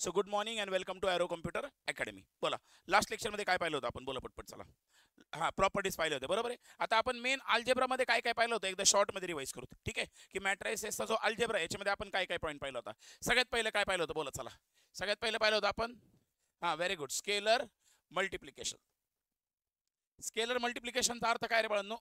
So good morning and welcome to aero computer academy. बोला, last लेक्चरमध्ये काय पाहिलं होतं आपण? बोला पटपट, चला. हां, प्रॉपर्टीज पाहिले होते, बरोबर आहे. आता आपण मेन अल्जेब्रामध्ये काय काय पाहिलं होतं एकदा शॉर्टमध्ये रिवाइज करू, ठीक आहे? की मॅट्रायसेसचा जो अल्जेब्रा आहे याच्यामध्ये आपण काय काय पॉईंट पाहिलं होता. सगळ्यात पहिलं काय पाहिलं होतं? बोला चला. सगळ्यात पहिलं पाहिलं होतं आपण, हां very good, scalar multiplication. Scalar मल्टिप्लिकेशनचा अर्थ काय रे बाळांनो?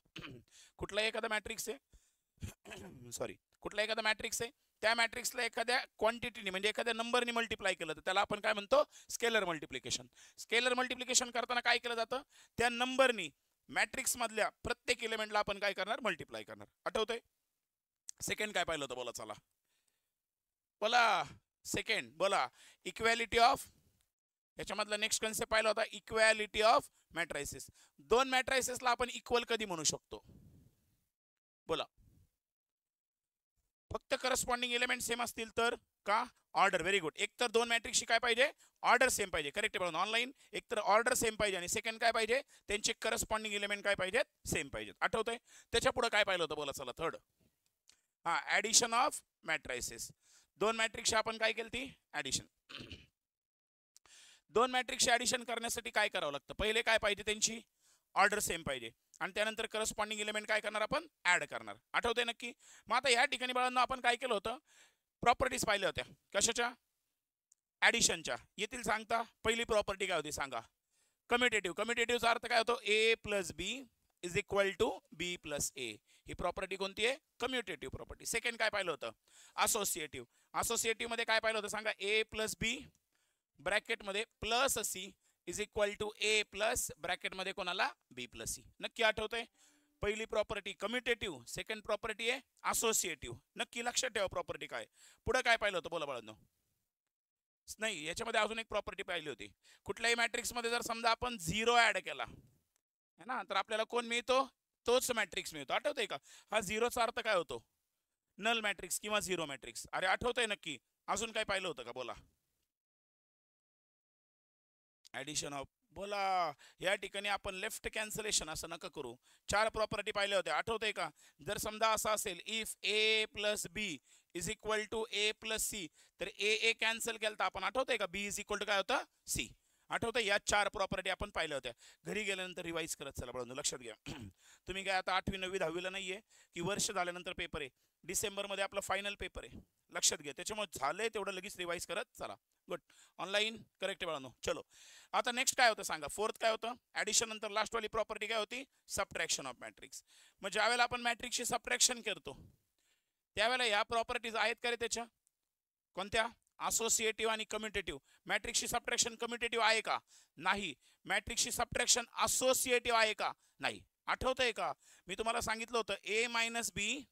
कुठलाही एखादा मॅट्रिक्स आहे सॉरी कुठला एखादा मॅट्रिक्स आहे, त्या मॅट्रिक्सला एखाद्या क्वांटिटीने म्हणजे एखाद्या नंबरने मल्टिप्लाय केलं तर त्याला आपण काय म्हणतो? Scalar multiplication. स्केलर मल्टिप्लिकेशन करताना काय केलं जातं? त्या नंबरनी मॅट्रिक्स मधल्या प्रत्येक एलिमेंटला आपण काय करणार? मल्टिप्लाय करणार. आठवतंय? सेकंड काय पाहिलं होतं? बोला चला. बोला सेकंड, बोला इक्वॅलिटी ऑफ. याच्यामधला नेक्स्ट कन्सेप्ट पाहिला होता इक्वॅलिटी ऑफ मॅट्रायसेस. दोन मॅट्रायसेसला आपण इक्वल कधी म्हणू शकतो? बोला. फक्त करस्पॉन्डिंग एलिमेंट सेम असतील तर का? ऑर्डर. Very good. एक तर दोन मॅट्रिक्सची काय पाहिजे? ऑर्डर सेम पाहिजे. करेक्ट आहे बघा. ऑनलाईन एक तर ऑर्डर सेम पाहिजे आणि सेकंड काय पाहिजे? त्यांचे करस्पॉन्डिंग एलिमेंट काय पाहिजेत? सेम पाहिजेत. आठवतंय? त्याच्या पुढे काय पाहिलं होतं? बोला चला. थर्ड, हा ऍडिशन ऑफ मॅट्रायसेस. दोन मॅट्रिक्सची आपण काय केली ती? ऍडिशन. दोन मॅट्रिक्सची ऍडिशन करण्यासाठी काय करावं लागतं? पहिले काय पाहिजे? त्यांची ऑर्डर सेम पाहिजे आणि त्यानंतर करस्पॉन्डिंग एलिमेंट काय करणार? आपण ऍड करणार. आठवतंय नक्की? मग आता या ठिकाणी बाळांनो आपण काय केलं होतं? प्रॉपर्टीज पाहिल्या होत्या. कशाच्या? ऍडिशनच्या. येथील सांगता पहिली प्रॉपर्टी काय होती सांगा? कम्युटेटिव्ह. कम्युटेटिव्हचा अर्थ काय होतो? A plus B is equal to b plus a. ही प्रॉपर्टी कोणती आहे? Commutative property. सेकंड काय पाहिलं होतं? असोसिएटिव्ह. असोसिएटिव्ह मध्ये काय पाहिलं होतं सांगा? ए प्लस बी ब्रॅकेटमध्ये plus c is equal to A plus ब्रॅकेटमध्ये कोणाला? B plus c. नक्की आठवतंय? पहिली प्रॉपर्टी कम्युटेटिव्ह, सेकंड प्रॉपर्टी आहे असोसिएटिव्ह. नक्की लक्षात ठेवा प्रॉपर्टी काय. पुढे काय पाहिलं होतं? बोला बाळांनो. नाही, याच्यामध्ये अजून एक प्रॉपर्टी पाहिली होती. कुठल्याही मॅट्रिक्स मध्ये जर समजा आपण 0 ऍड केला है ना, तर आपल्याला कोण मिळतो? तोच मॅट्रिक्स मिळतो. आठवतंय का? हा झिरोचा अर्थ काय होतो? नल मॅट्रिक्स किंवा झिरो मॅट्रिक्स. अरे आठवतंय नक्की? अजून काय पाहिलं होतं का? बोला. Addition of. बोला. या ठिकाणी आपण लेफ्ट कॅन्सलेशन असं नका करू. चार प्रॉपर्टी पाहिल्या होत्या. आठवतंय का? जर समजा असं असेल if A plus B is equal to A plus C, तर ए कॅन्सल केलं तर आपण. आठवतंय का? बी इज इक्वल टू काय होतं? सी. आठवतंय? या चार प्रॉपर्टी आपण पाहिल्या होत्या. घरी गेल्यानंतर रिवाइज करत चला बाळांनो. लक्षात घ्या. तुम्ही काय आता 8वी 9वी 10वीला नाहीये की वर्ष झाल्यानंतर पेपर आहे. डिसेंबरमध्ये आपला फायनल पेपर आहे. लक्षात घ्या. त्याच्यामुळे झालंय तेवढं लगेच रिवाइज करत चला. गुड. ऑनलाईन करेक्ट आहे बाळांनो. चलो आता नेक्स्ट काय होतं सांगा? फोर्थ काय होतं? ऍडिशन नंतर लास्ट वाली प्रॉपर्टी काय होती? Subtraction of matrix. मग ज्यावेळेला आपण मॅट्रिक्सची सबट्रॅक्शन करतो त्यावेळेला या प्रॉपर्टीज आहेत का रे त्याच्या? कोणत्या? असोसिएटिव्ह आणि कम्युटेटिव्ह. मॅट्रिक्सची सबट्रॅक्शन कम्युटेटिव्ह आहे का? नाही. मॅट्रिक्सची सबट्रॅक्शन असोसिएटिव्ह आहे का? नाही. आठवतंय का? मी तुम्हाला सांगितलं होतं ए मायनस बी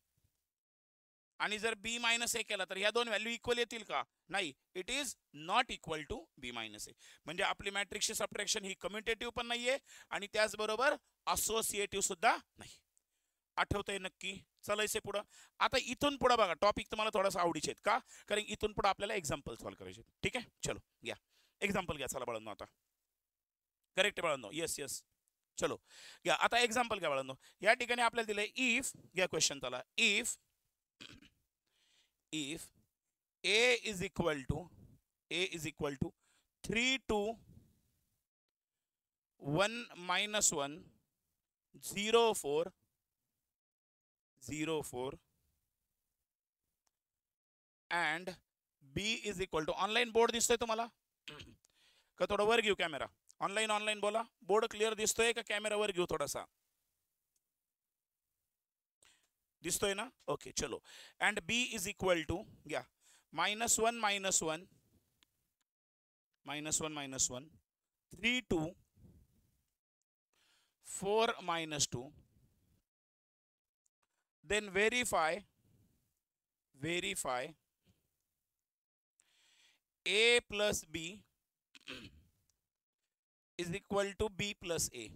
आणि जर बी मायनस ए केला तर ह्या दोन व्हॅल्यू इक्वल येतील का? नाही. It is not equal to b minus a. म्हणजे आपली मॅट्रिक्सची सबट्रॅक्शन ही कम्युटेटिव्ह पण नाहीये आणि त्याचबरोबर असोसिएटिव्ह सुद्धा नाही. आठवतंय नक्की? चलायचे पुढं. आता इथून पुढं बघा टॉपिक तुम्हाला थोडासा आवडीचे आहेत का? कारण इथून पुढे आपल्याला एक्झाम्पल सॉल्व्ह करायचे. ठीक आहे, चलो घ्या एक्झाम्पल घ्या. चला बाळांनो आता. करेक्ट बाळांनो. Yes yes. चलो घ्या आता एक्झाम्पल घ्या बाळांनो. या ठिकाणी आपल्याला दिलंय इफ. घ्या क्वेश्चन चला. if a is equal to 3 to 1 minus 1 0 4 and b is equal to. Online board दिसतोय तुम्हाला का? थोडं वर घेऊ कॅमेरा. ऑनलाईन बोला. बोर्ड क्लिअर दिसतोय का? कॅमेरा वर घेऊ थोडासा. दिसतोय ना? ओके चलो. And B is equal to घ्या -1 -1 3 to 4 -2. Then verify a plus b is equal to b plus a.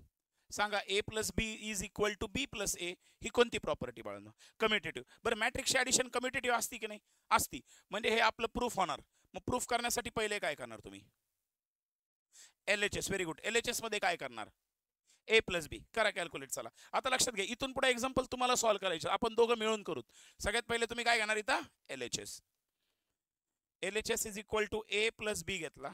सांगा a plus B is equal to b plus a ही कोणती प्रॉपर्टी बाळांनो? कम्युटेटिव्ह. बरं मॅट्रिक्सची ऍडिशन कम्युटेटिव्ह असती की नाही? असती. म्हणजे हे आपलं प्रूफ होणार. मग प्रूफ करण्यासाठी पहिले काय करणार तुम्ही? LHS. Very good. LHS मध्ये काय करणार? ए प्लस बी करा कॅल्क्युलेट. चला आता लक्षात घ्या. इथून पुढे एक्झाम्पल तुम्हाला सॉल्व्ह करायचे. आपण दोघं मिळून करू. सगळ्यात पहिले तुम्ही काय घेणार इथं? LHS. LHS is equal to A plus B घेतला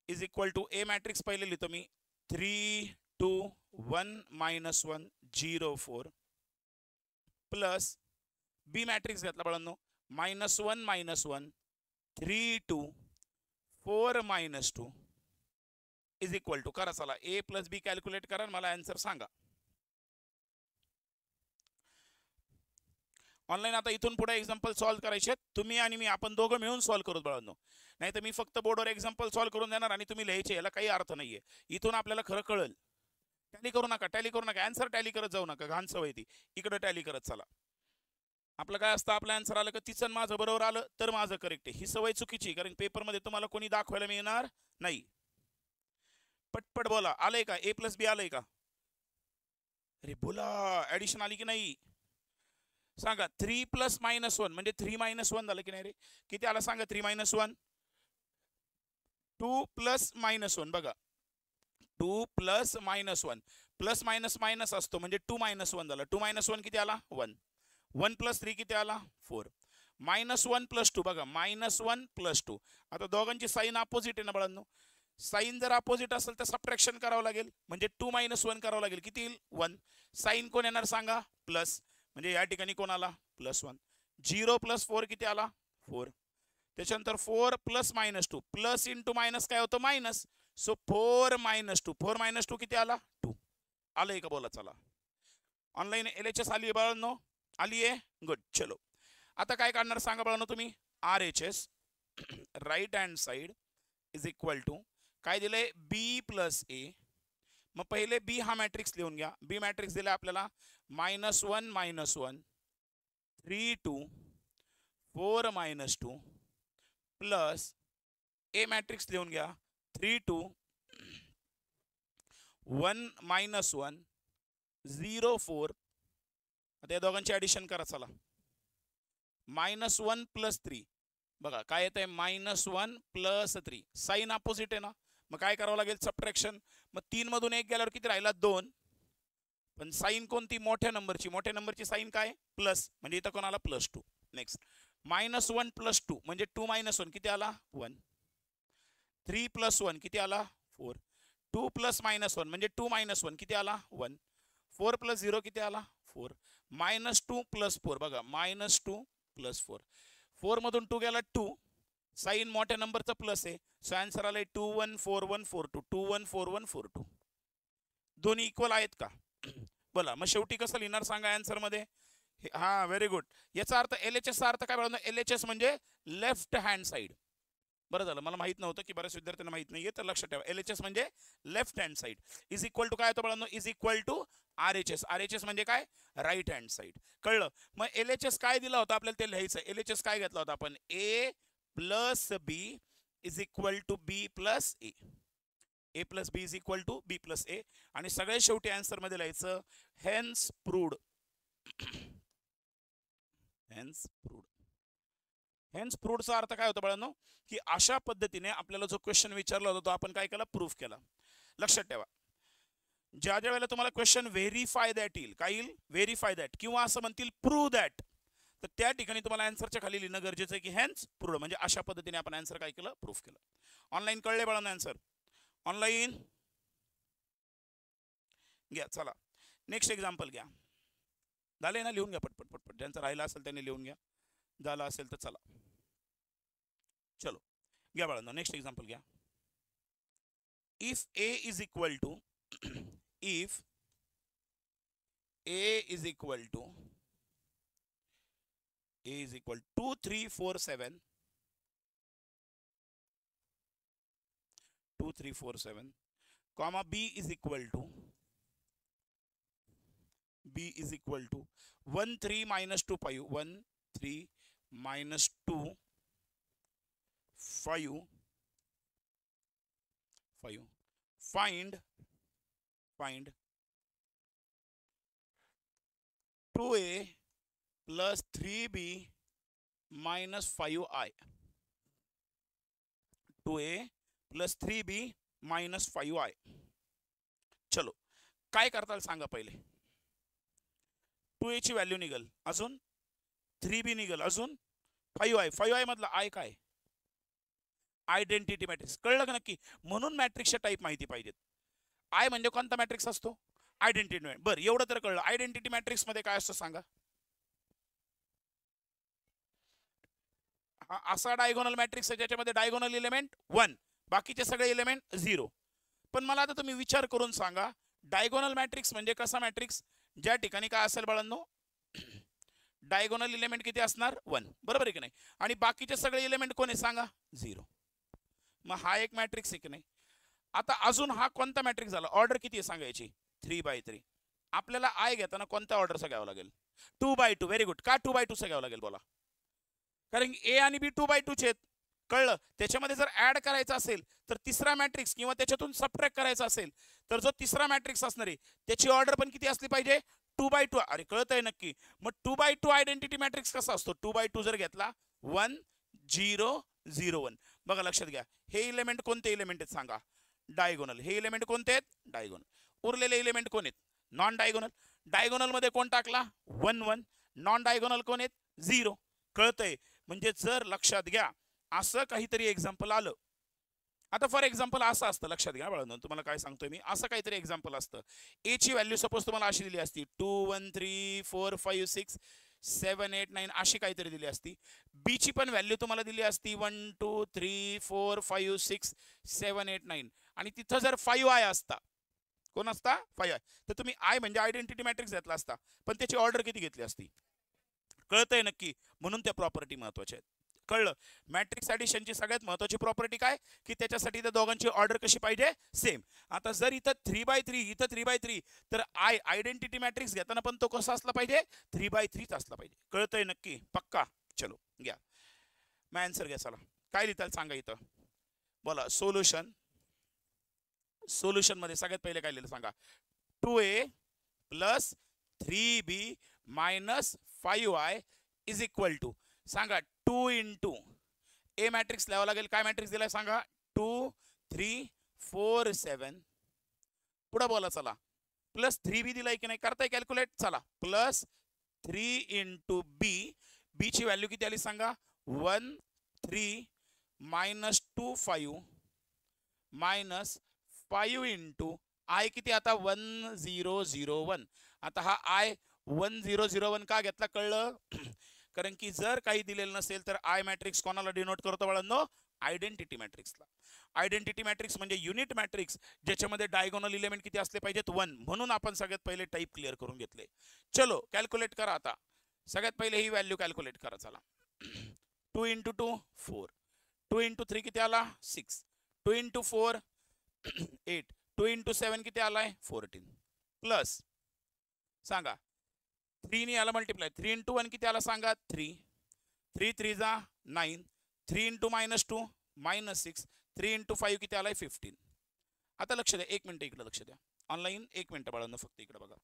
is equal to A matrix पहिले लिहितो मी 3 2 1 -1 0 4 प्लस B मॅट्रिक्स घेतला बाळांनो -1 -1 3 2 4 -2 इज इक्वल टू करा चला A प्लस B कॅल्क्युलेट करा मला आन्सर सांगा. ऑनलाईन आता इथून पुढे एक्झाम्पल सॉल्व्ह करायचे तुम्ही आणि मी आपण दोघं मिळून सॉल्व्ह करू बाळांनो. नाही तर मी फक्त बोर्डवर एक्झाम्पल सॉल्व्ह करून देणार आणि तुम्ही लिहायचे याला काही अर्थ नाहीये. इथून आपल्याला खरं कळेल. टॅली करू नका आन्सर टॅली करत जाऊ नका घाण सवय ती. इकडे टॅली करत चला. आपलं काय असतं आपलं आन्सर आलं का तिचं माझं बरोबर आलं तर माझं करेक्ट आहे. ही सवय चुकीची कारण पेपरमध्ये तुम्हाला कोणी दाखवायला मिळणार नाही. पटपट बोला आलंय का A प्लस B आलंय का? अरे बोला ऍडिशन आली की नाही सांगा. 3 प्लस -1 म्हणजे 3 -1 झालं की नाही रे? किती आला सांगा 3 -1 2 प्लस -1 बघा 2 प्लस -1 प्लस मायनस मायनस असतो म्हणजे 2 -1 झालं. 2 -1 किती आला 1 1 प्लस 3 किती आला 4 -1 प्लस 2 बघा -1 प्लस 2. आता दोघांची साईन अपोजिट आहे ना बाळांनो. साईन जर अपोजिट असेल तर सबट्रॅक्शन करावं लागेल म्हणजे 2 -1 करावं लागेल. किती येईल 1. साईन कोण येणार सांगा प्लस म्हणजे या ठिकाणी कोण आला +1. 0 प्लस 4 किती आला 4. त्याच्यानंतर 4 प्लस -2 प्लस इंटू मायनस काय होतं मायनस. सो 4 -2 4 -2 किती आला 2. आलंय का बोला चला. ऑनलाईन LHS आली आहे बाळांनो आली आहे गुड. चलो आता काय काढणार सांगा बाळांनो तुम्ही RHS right hand side is equal to काय दिलंय B प्लस A. मग पहिले B हा मॅट्रिक्स लिहून घ्या. B मॅट्रिक्स दिला आपल्याला -1 -1 3 2 4 -2 प्लस A मॅट्रिक्स लिहून घ्या 3 2 1 -1 0 4. आता या दोघांची ऍडिशन करा चला. -1 प्लस 3 बघा काय येत आहे -1 प्लस 3 साईन अपोजिट आहे ना. मग काय करावं लागेल सबट्रॅक्शन. मग 3 मधून 1 गेल्यावर किती राहिला 2. पण साईन कोणती मोठ्या नंबरची साईन काय प्लस म्हणजे इथं कोणाला +2. नेक्स्ट -1 प्लस 2 म्हणजे 2 -1 किती आला 1. 3 प्लस 1 किती आला 4. 2 प्लस -1 म्हणजे 2 -1 किती आला 1. 4 प्लस 0 किती आला 4. -2 प्लस 4 बघा -2 प्लस 4. 4 मधून 2 गेला 2. साईन मोठ्या नंबरचा प्लस आहे सो आन्सर आलाय 2 1 4 1 4 2 2 1 4 1 4 2. दोन्ही इक्वल आहेत का बोला. मग शेवटी कसं लिहिणार सांगा आन्सर मध्ये. हा व्हेरी गुड. याचा अर्थ LHS चा अर्थ काय बघा LHS म्हणजे लेफ्ट हँड साइड. बरं झालं मला माहित नव्हतं की बऱ्याच विद्यार्थ्यांना माहित नाहीये तर लक्षात ठेवा LHS म्हणजे left hand side is equal to काय होतं बाळांनो is equal to RHS. RHS म्हणजे काय राईट हँड साइड. कळलं. मग LHS काय दिला होता आपल्याला ते लिहायचं. LHS काय घेतला होता आपण A plus B is equal to B plus A. A plus B is equal to B plus A आणि सगळ्यात शेवटी आन्सर मध्ये लिहायचं hence proved. Hence proved. Hence प्रूव्डचा अर्थ काय होतं बाळांनो की अशा पद्धतीने आपल्याला जो क्वेश्चन विचारला होता तो आपण काय केला प्रूफ केला. लक्षात ठेवा ज्या वेळेला तुम्हाला क्वेश्चन व्हेरीफाय दॅट येईल काय येईल व्हेरीफाय दॅट किंवा असं म्हणतील प्रूव्ह दॅट तर त्या ठिकाणी तुम्हाला आन्सरच्या खाली लिहिणं गरजेचं आहे की हेन्स प्रूव्ड म्हणजे अशा पद्धतीने आपण आन्सर काय केलं प्रूफ केलं. ऑनलाईन कळले बाळांनो आन्सर ऑनलाईन घ्या चला. नेक्स्ट एक्झाम्पल घ्या. झाले ना लिहून घ्या पटपट पटपट. ज्यांचं राहिलं असेल त्यांनी लिहून घ्या. झालं असेल तर चला चलो घ्या बाळांनो नेक्स्ट एक्झाम्पल घ्या. If A is equal to if A is equal to 2 3 4 7 2 3 4 7 comma B is equal to 1 3 minus 2 5 1 3 minus 2 5 find 2A plus 3B minus 5I. 2A plus 3B minus 5I. चलो काय करताल सांगा पहिले. 2A ची value निघल अजून 3B निघल अजून 5I. 5I मधला I काय आयडेंटिटी मॅट्रिक्स. कळलं का नक्की? म्हणून मॅट्रिक्सच्या टाईप माहिती पाहिजेत. आय म्हणजे कोणता मॅट्रिक्स असतो? आयडेंटिटी. बरं, एवढं तर कळलं. आयडेंटिटी मॅट्रिक्स मध्ये काय असतं सांगा? हा असा डायगोनल मॅट्रिक्स आहे ज्याच्यामध्ये डायगोनल इलेमेंट 1, बाकीचे सगळे इलेमेंट 0. पण मला आता तुम्ही विचार करून सांगा, डायगोनल मॅट्रिक्स म्हणजे कसा मॅट्रिक्स? ज्या ठिकाणी काय असेल बाळांनो, डायगोनल इलेमेंट किती असणार? 1, बरोबर आहे की नाही? आणि बाकीचे सगळे इलेमेंट कोण आहे सांगा? 0. मग हा एक मॅट्रिक्स आहे की नाही? आता अजून हा कोणता मॅट्रिक्स झाला? ऑर्डर किती आहे सांगायची? 3/3. आपल्याला आय घेताना कोणत्या ऑर्डरचा घ्यावं लागेल? 2/2. Very good. का 2/2चा घ्यावं लागेल बोला? कारण ए आणि बी 2/2 आहेत. कळलं? त्याच्यामध्ये जर ऍड करायचं असेल तर तिसरा मॅट्रिक्स किंवा त्याच्यातून सबट्रॅक्ट करायचा असेल तर जो तिसरा मॅट्रिक्स असणार आहे त्याची ऑर्डर पण किती असली पाहिजे? 2/2. अरे कळतंय नक्की? मग 2/2 आयडेंटिटी मॅट्रिक्स कसा असतो? 2/2 जर घेतला 1 0 0 1. बघा लक्षात घ्या, हे इलेमेंट कोणते इलेमेंट आहेत सांगा? डायगोनल. हे इलेमेंट कोणते आहेत? डायगोनल. उरलेले इलेमेंट कोण आहेत? Non diagonal. डायगोनल मध्ये कोण टाकला? 1 1. नॉन डायगोनल कोण आहेत? 0. कळतंय? म्हणजे जर लक्षात घ्या असं काहीतरी एक्झाम्पल आलं, आता फॉर एक्झाम्पल असं असतं, लक्षात घ्या बाळांनो, तुम्हाला काय सांगतोय मी, असं काहीतरी एक्झाम्पल असतं. ए ची व्हॅल्यू सपोज तुम्हाला अशी दिली असती 2 1 3 4 5 6 7 8 9 अशी काहीतरी दिली असती. बी ची पण व्हॅल्यू तुम्हाला दिली असती 1 2 3 4 5 6 7 8 9 आणि तिथं जर 5i असता, कोण असता? 5i, तर तुम्ही आय म्हणजे आयडेंटिटी मॅट्रिक्स घेतला असता, पण त्याची ऑर्डर किती घेतली असती? कळतंय नक्की? म्हणून त्या प्रॉपर्टी महत्वाच्या आहेत. कळलं? मॅट्रिक्स ॲडिशनची सगळ्यात महत्वाची प्रॉपर्टी काय? की त्याच्यासाठी त्या दोघांची ऑर्डर कशी पाहिजे? सेम. आता जर इथं 3/3 इथं 3/3 तर आयडेंटिटी मॅट्रिक्स घेताना पण तो कसा असला पाहिजे? 3/3 असला पाहिजे. कळतंय नक्की? पक्का? चलो घ्या मग आन्सर घ्या. चला काय लिहिताल सांगा इथं? बोला सोल्युशन. सोल्युशन मध्ये सगळ्यात पहिले काय लिहिलं सांगा? 2a plus 3b minus 5i is equal to सांगा 2 इंटू ए मॅट्रिक्स लिहावं लागेल. काय मॅट्रिक्स दिलाय सांगा? 2 3 4 7. पुढे बोला चला. प्लस 3b दिलाय की नाही? करताय कॅल्क्युलेट? चला प्लस 3 इंटू बी. बी ची व्हॅल्यू किती आली सांगा? 1 3 मायनस 2 5 मायनस 5 इंटू आय किती आता? 1 0 0 1. आता हा आय 1 0 0 1 का घेतला? कळलं? कारण की जर काही दिलेलं नसेल तर आय मॅट्रिक्स कोणाला डिनोट करतो बाळांनो? आयडेंटिटी मॅट्रिक्सला. आयडेंटिटी मॅट्रिक्स म्हणजे युनिट मॅट्रिक्स ज्याच्यामध्ये डायगोनल इलेमेंट किती असले पाहिजेत? 1. म्हणून आपण सगळ्यात पहिले टाईप क्लिअर करून घेतले. चलो कॅल्क्युलेट करा आता. सगळ्यात पहिले ही व्हॅल्यू कॅल्क्युलेट करा. चला 2 इंटू 2 4, 2 इंटू 3 किती आला? 6, 2 इंटू 4 8, 2 इंटू 7 किती आलाय? 14 प्लस सांगा 3 ने याला मल्टिप्लाय. 3 इंटू 1 किती आला सांगा? 3, 3 3 जा 9, 3 इंटू मायनस 2 मायनस 6, 3 इंटू 5 किती आलाय? 15. आता लक्ष द्या, एक मिनिट इकडे लक्ष द्या ऑनलाईन, एक मिनिट बाळांनो फक्त इकडे बघा.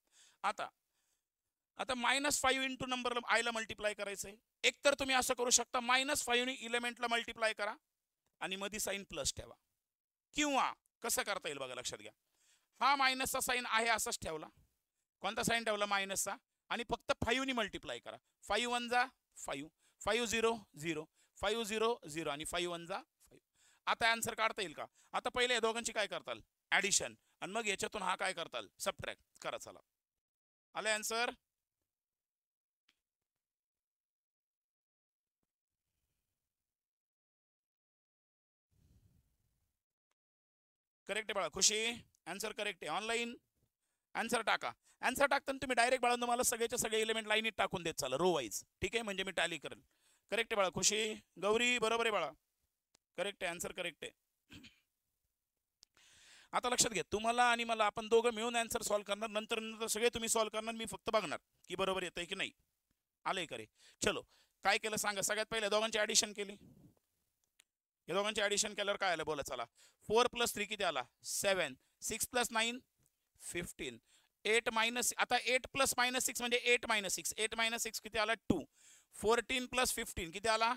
आता आता -5 इंटू नंबर आयला मल्टिप्लाय करायचंय. एक तर तुम्ही असं करू शकता -5 ने इलेमेंटला मल्टिप्लाय करा आणि मध्ये साईन प्लस ठेवा, किंवा कसं करता येईल बघा. लक्षात घ्या, हा मायनसचा साईन आहे असाच ठेवला. कोणता साईन ठेवला? मायनसचा. आणि फक्त 5 ने मल्टिप्लाय करा. 5 1 जा 5, 5 0 0, 5 0 0 आणि 5 1 जा 5. आता आन्सर काढता येईल का? आता पहिले या दोघांची काय करताल? ऍडिशन. आणि मग याच्यातून हा काय करताल? सबट्रॅक्ट करा. चला आले आन्सर? करेक्ट आहे बाळा? खुशी आन्सर करेक्ट आहे. ऑनलाईन आन्सर टाका. आन्सर टाकताना तुम्ही डायरेक्ट बाळा तुम्हाला सगळेचे सगळे एलिमेंट लाईनीत टाकून देत चाला, रो वाईज. ठीक आहे? म्हणजे मी टॅली करेल. करेक्ट आहे बाळा? खुशी गौरी बरोबर आहे बाळा? करेक्ट आहे, आन्सर करेक्ट आहे. आता लक्षात घ्या, तुम्हाला आणि मला आपण दोघं मिळून आन्सर सॉल्व्ह करणार. नंतर नंतर सगळे तुम्ही सॉल्व्ह करणार, मी फक्त बघणार की बरोबर येतंय की नाही. आलंय करे? चलो काय केलं सांगा. सगळ्यात पहिले दोघांची ऍडिशन केली. या दोघांची ऍडिशन केल्यावर काय आलं बोला चला. 4 + 3 किती आला? 7, 6 + 9 15, 8 मायनस, आता 8 + -6 म्हणजे 8 - 6, 8 - 6 किती आला? 2, 14 + 15 किती आला?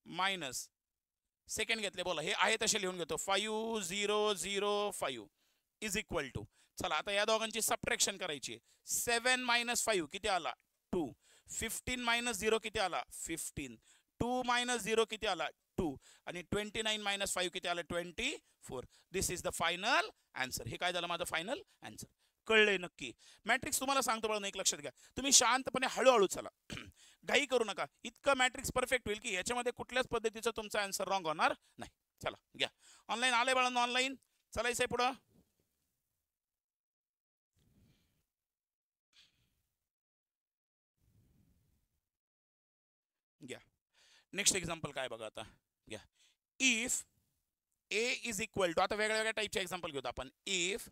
मायनस. सेकंड घेतले बोला, हे आहे तसे लिहून घेतो. 5 0 0 5 इज इक्वल टू. चला आता या दोघांची सबट्रॅक्शन करायची. 7 - 5 किती आला? 2, 15 - 0 किती आला? 15, 2 मायनस 0 किती आला 2 आणि 29 मायनस 5 किती आलं 24. दिस इज द फायनल आन्सर. हे काय झालं माझं फायनल आन्सर. कळलंय नक्की. मॅट्रिक्स तुम्हाला सांगतो बघा, एक लक्षात घ्या. तुम्ही शांतपणे हळूहळू चला, घाई करू नका. इतकं मॅट्रिक्स परफेक्ट होईल की याच्यामध्ये कुठल्याच पद्धतीचं तुमचा आन्सर रॉंग होणार नाही. चला घ्या. ऑनलाईन आले बाळांनो, ऑनलाईन चलायचंय पुढं. घ्या नेक्स्ट एक्झाम्पल काय बघा आता. घ्या if A is equal to, आता वेगळ्या वेगळ्या टाईपचे एक्झाम्पल घेऊ आपण. If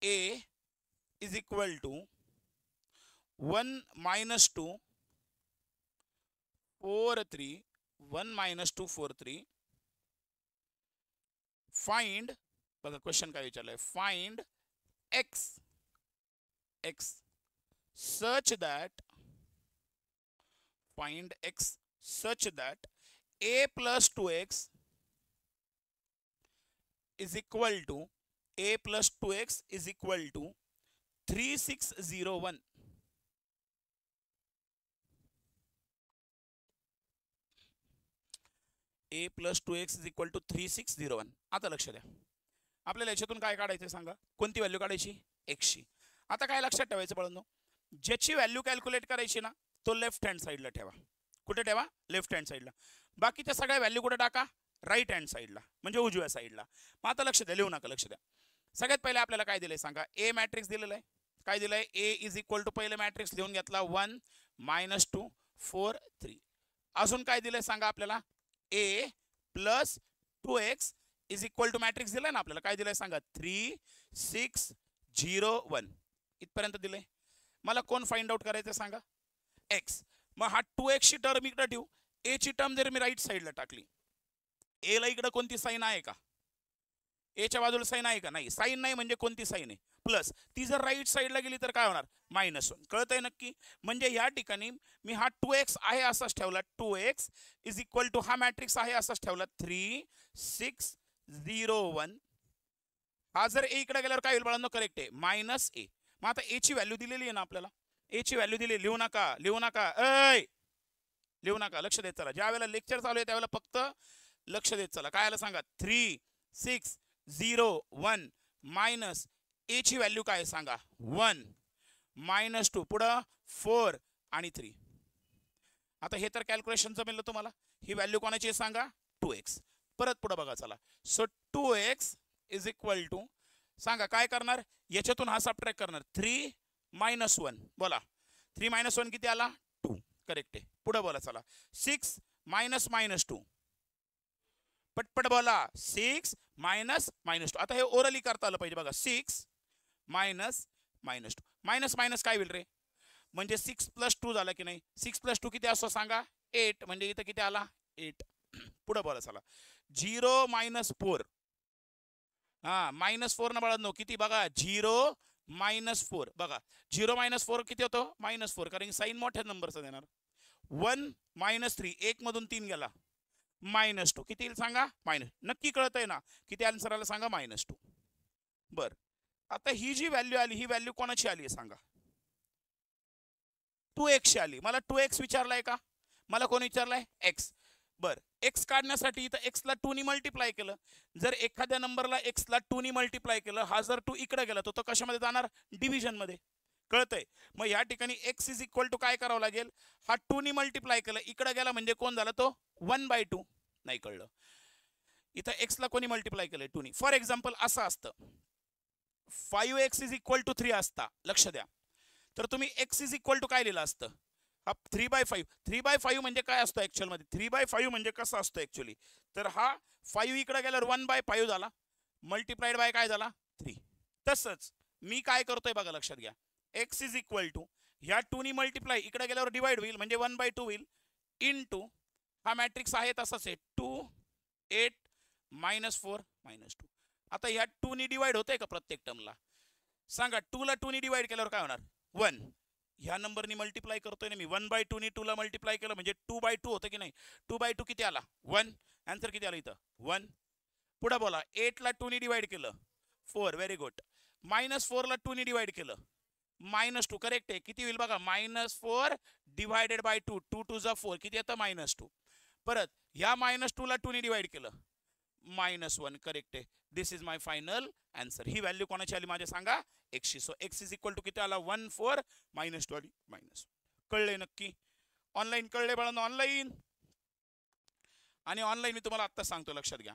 A is equal to 1 minus 2 4 3 1 minus 2 4 3 find, बघा क्वेश्चन काय विचारलंय, find x x such that, find x such that a plus 2x is equal to a plus 2x is equal to 3601. a plus 2x is equal to 3601. आता लक्ष द्या, आपल्याला याच्यातून काय काढायचं सांगा, कोणती व्हॅल्यू काढायची, x ची. आता काय लक्षात ठेवायचं बाळांनो, ज्याची व्हॅल्यू कॅल्क्युलेट करायची ना तो लेफ्ट हँड साईडला ठेवा. कुठे ठेवा, लेफ्ट हँड साईडला. बाकीच्या सगळ्या व्हॅल्यू कुठे टाका, राईट हँड साईडला, म्हणजे उजव्या साईडला. मग आता लक्ष द्या, लिहू नका, लक्ष द्या. सगळ्यात पहिले आपल्याला काय दिलंय सांगा, ए मॅट्रिक्स दिलेलं आहे. काय दिलंय, ए इज इक्वल टू, पहिले मॅट्रिक्स लिहून घेतला 1 minus 2 4 3. अजून काय दिलंय सांगा आपल्याला, a plus 2x is equal to matrix दिलाय ना आपल्याला, काय दिलंय सांगा 3 6 0 1. इथपर्यंत दिलंय. मला कोण फाइंड आउट करायचं सांगा, x. मग हा 2x ची टर्म इकडे ठेवू, a ची टर्म जर मी राईट साईडला टाकली, a ला इकडे कोणती साईन आहे का, a च्या बाजूला साईन आहे का, नाही. साईन नाही म्हणजे कोणती साईन आहे, प्लस. ती जर राईट साईडला गेली तर काय होणार, -1. कळतंय नक्की. म्हणजे या ठिकाणी मी हा 2x आहे असाच ठेवला, 2x इज इक्वल टू हा मॅट्रिक्स आहे असाच ठेवला 3 6 0 1. हा जर a इकडे गेल्यावर काय होईल बाळांनो, करेक्ट आहे, -a. मग आता a ची व्हॅल्यू दिलेली आहे ना आपल्याला, a ची व्हॅल्यू दिली, लिहू नका, लिहू नका, लिहू नका, लक्ष देत चला. ज्या वेळेला लेक्चर चालू आहे त्यावेळेला फक्त लक्ष देत चला. काय आलं सांगा, 3 6 0 1 मायनस a ची व्हॅल्यू काय सांगा 1 -2 पुढं 4 आणि 3. आता हे तर कॅल्क्युलेशन जमेल तुम्हाला. ही व्हॅल्यू कोणाची आहे सांगा, 2x. परत पुढे बघा चला. So 2x is equal to, सांगा काय करणार, याच्यातून हा सबट्रॅक्ट करणार, 3 - 1. बोला 3 - 1 किती आला, 2. करेक्ट आहे. पुढे बोला चला, 6 - -2. पटपट बोला, 6 - -2. आता हे ओरली करता आलं पाहिजे बघा, 6 - -2. मायनस काय होईल रे, म्हणजे 6 + 2 झाला की नाही. 6 + 2 किती असतो सांगा, 8. म्हणजे इथं किती आला, 8. पुढे बोला चला, 0 - 4. हा -4 ना बाळांनो, किती बघा, 0 - 4. बघा 0 - 4 किती होतो, -4, कारण साईन मोठ्या नंबरचा देणार. 1 - 3, 1 मधून 3 गेला, -2. किती येईल सांगा, नक्की कळतंय ना, किती आन्सर आला सांगा, -2. बर, आता ही जी व्हॅल्यू आली, ही व्हॅल्यू कोणाची आली आहे सांगा, 2x ची आली. मला 2x विचारलाय का, मला कोण विचारलाय, x. बर, x काढण्यासाठी इथं x ला 2 नी मल्टिप्लाय केलं. जर एखाद्या नंबरला x ला 2 नी मल्टिप्लाय केलं, हा जर 2 इकडे गेला तो कशामध्ये जाणार, डिव्हिजन मध्ये. कळतंय. मग या ठिकाणी x इज इक्वल टू काय करावं लागेल, हा 2 नी मल्टिप्लाय केलं, इकडे गेला म्हणजे कोण झाला तो, 1/2. नाही कळलं, इथं x ला कोणी मल्टिप्लाय केलंय, 2 नी. फॉर एक्झाम्पल असं असतं, 5x इज इक्वल टू 3 असता, लक्ष द्या, तर तुम्ही x इज इक्वल टू काय लिहिलं असतं, हा 3/5. 3/5 म्हणजे काय असतो ऍक्च्युअल मध्ये, 3/5 म्हणजे कसं असतं ऍक्च्युअली, तर हा 5 इकडे गेल्यावर 1/5 झाला, मल्टिप्लाइड बाय काय झाला, 3. तसंच मी काय करतोय बघा, लक्षात घ्या, x इज इक्वल टू ह्या 2 नी मल्टिप्लाय, इकडे गेल्यावर डिवाइड होईल म्हणजे 1/2 होईल, इनटू हा मॅट्रिक्स आहे तसाच आहे, 2 8 -4 -2. आता ह्या 2 नी डिवाइड होतंय का प्रत्येक टर्मला सांगा, 2 ला 2 नी डिवाइड केल्यावर काय होणार, 1. ह्या नंबरनी मल्टिप्लाय करतोय ना मी, 1/2 नी 2 ला मल्टिप्लाय केलं म्हणजे 2/2 होतं की नाही. 2/2 किती आला, 1. आन्सर किती आला इथं, 1. पुढे बोला, 8 ला 2 नी डिवाइड केलं, 4. Very good. -4 ला 2 नी डिवाइड केलं, -2. करेक्ट आहे. किती होईल बघा, -4 डिवायडेड बाय 2, 2 2 जा 4, किती येतं, -2. परत ह्या -2 ला 2 ने डिवाइड केलं -1 करेक्ट आहे. This is my final answer. ही व्हॅल्यू कोणाची आली माझ्या सांगा x ची. So x is equal to किती आला 1 4 -2 आली -1. कळले नक्की? ऑनलाईन कळले बाळांनो? ऑनलाईन. आणि ऑनलाईन मी तुम्हाला आत्ता सांगतो, लक्षात घ्या.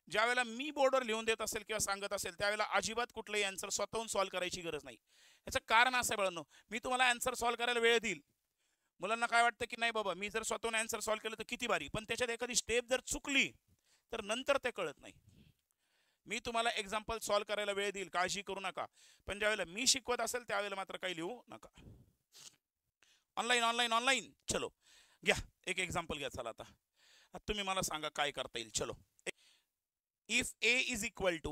ज्या वेळेला मी बोर्डवर लिहून देत असेल किंवा सांगत असेल त्यावेळेला अजिबात कुठलंही आन्सर स्वतःहून सॉल्व्ह करायची गरज नाही. याचं कारण असं आहे बाळांनो, मी तुम्हाला आन्सर सॉल्व्ह करायला वेळ देईल. मुलांना काय वाटतं की नाही बाबा मी जर स्वतःहून आन्सर सॉल्व्ह केलं तर किती भारी, पण त्याच्यात एखादी स्टेप जर चुकली तर नंतर ते कळत नाही. मी तुम्हाला एक्झाम्पल सॉल्व्ह करायला वेळ देईल, काळजी करू नका. पण ज्यावेळेला मी शिकवत असेल त्यावेळेला मात्र काही लिहू नका. Online online online. चलो घ्या एक एक्झाम्पल घ्या. चला आता तुम्ही मला सांगा काय करता येईल. चलो, if a is equal to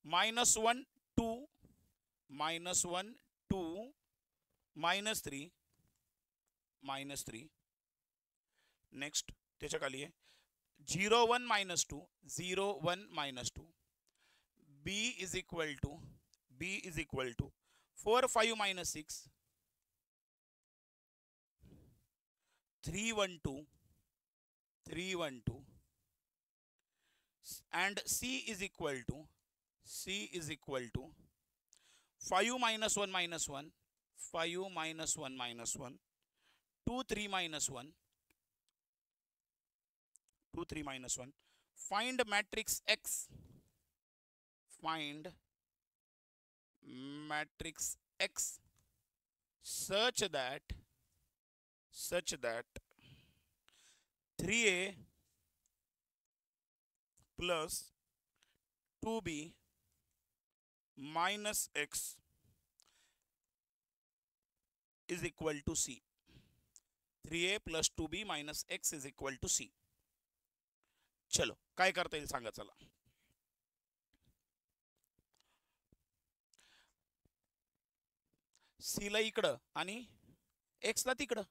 -1 2 -1 2 -3 -3. Next त्याच्या खाली आहे 0 1 -2 0 1 -2. b is equal to 4 5 -6 3 1 2 3 1 2 and c is equal to 5 -1 -1 5 -1 -1 2 3 -1 2 3 -1. Find matrix X. Find matrix X such that 3a plus 2b minus x is equal to c. 3a plus 2b minus x is equal to c. चलो काय करता येईल सांगा. चला c ला इकडं आणि x ला तिकडं.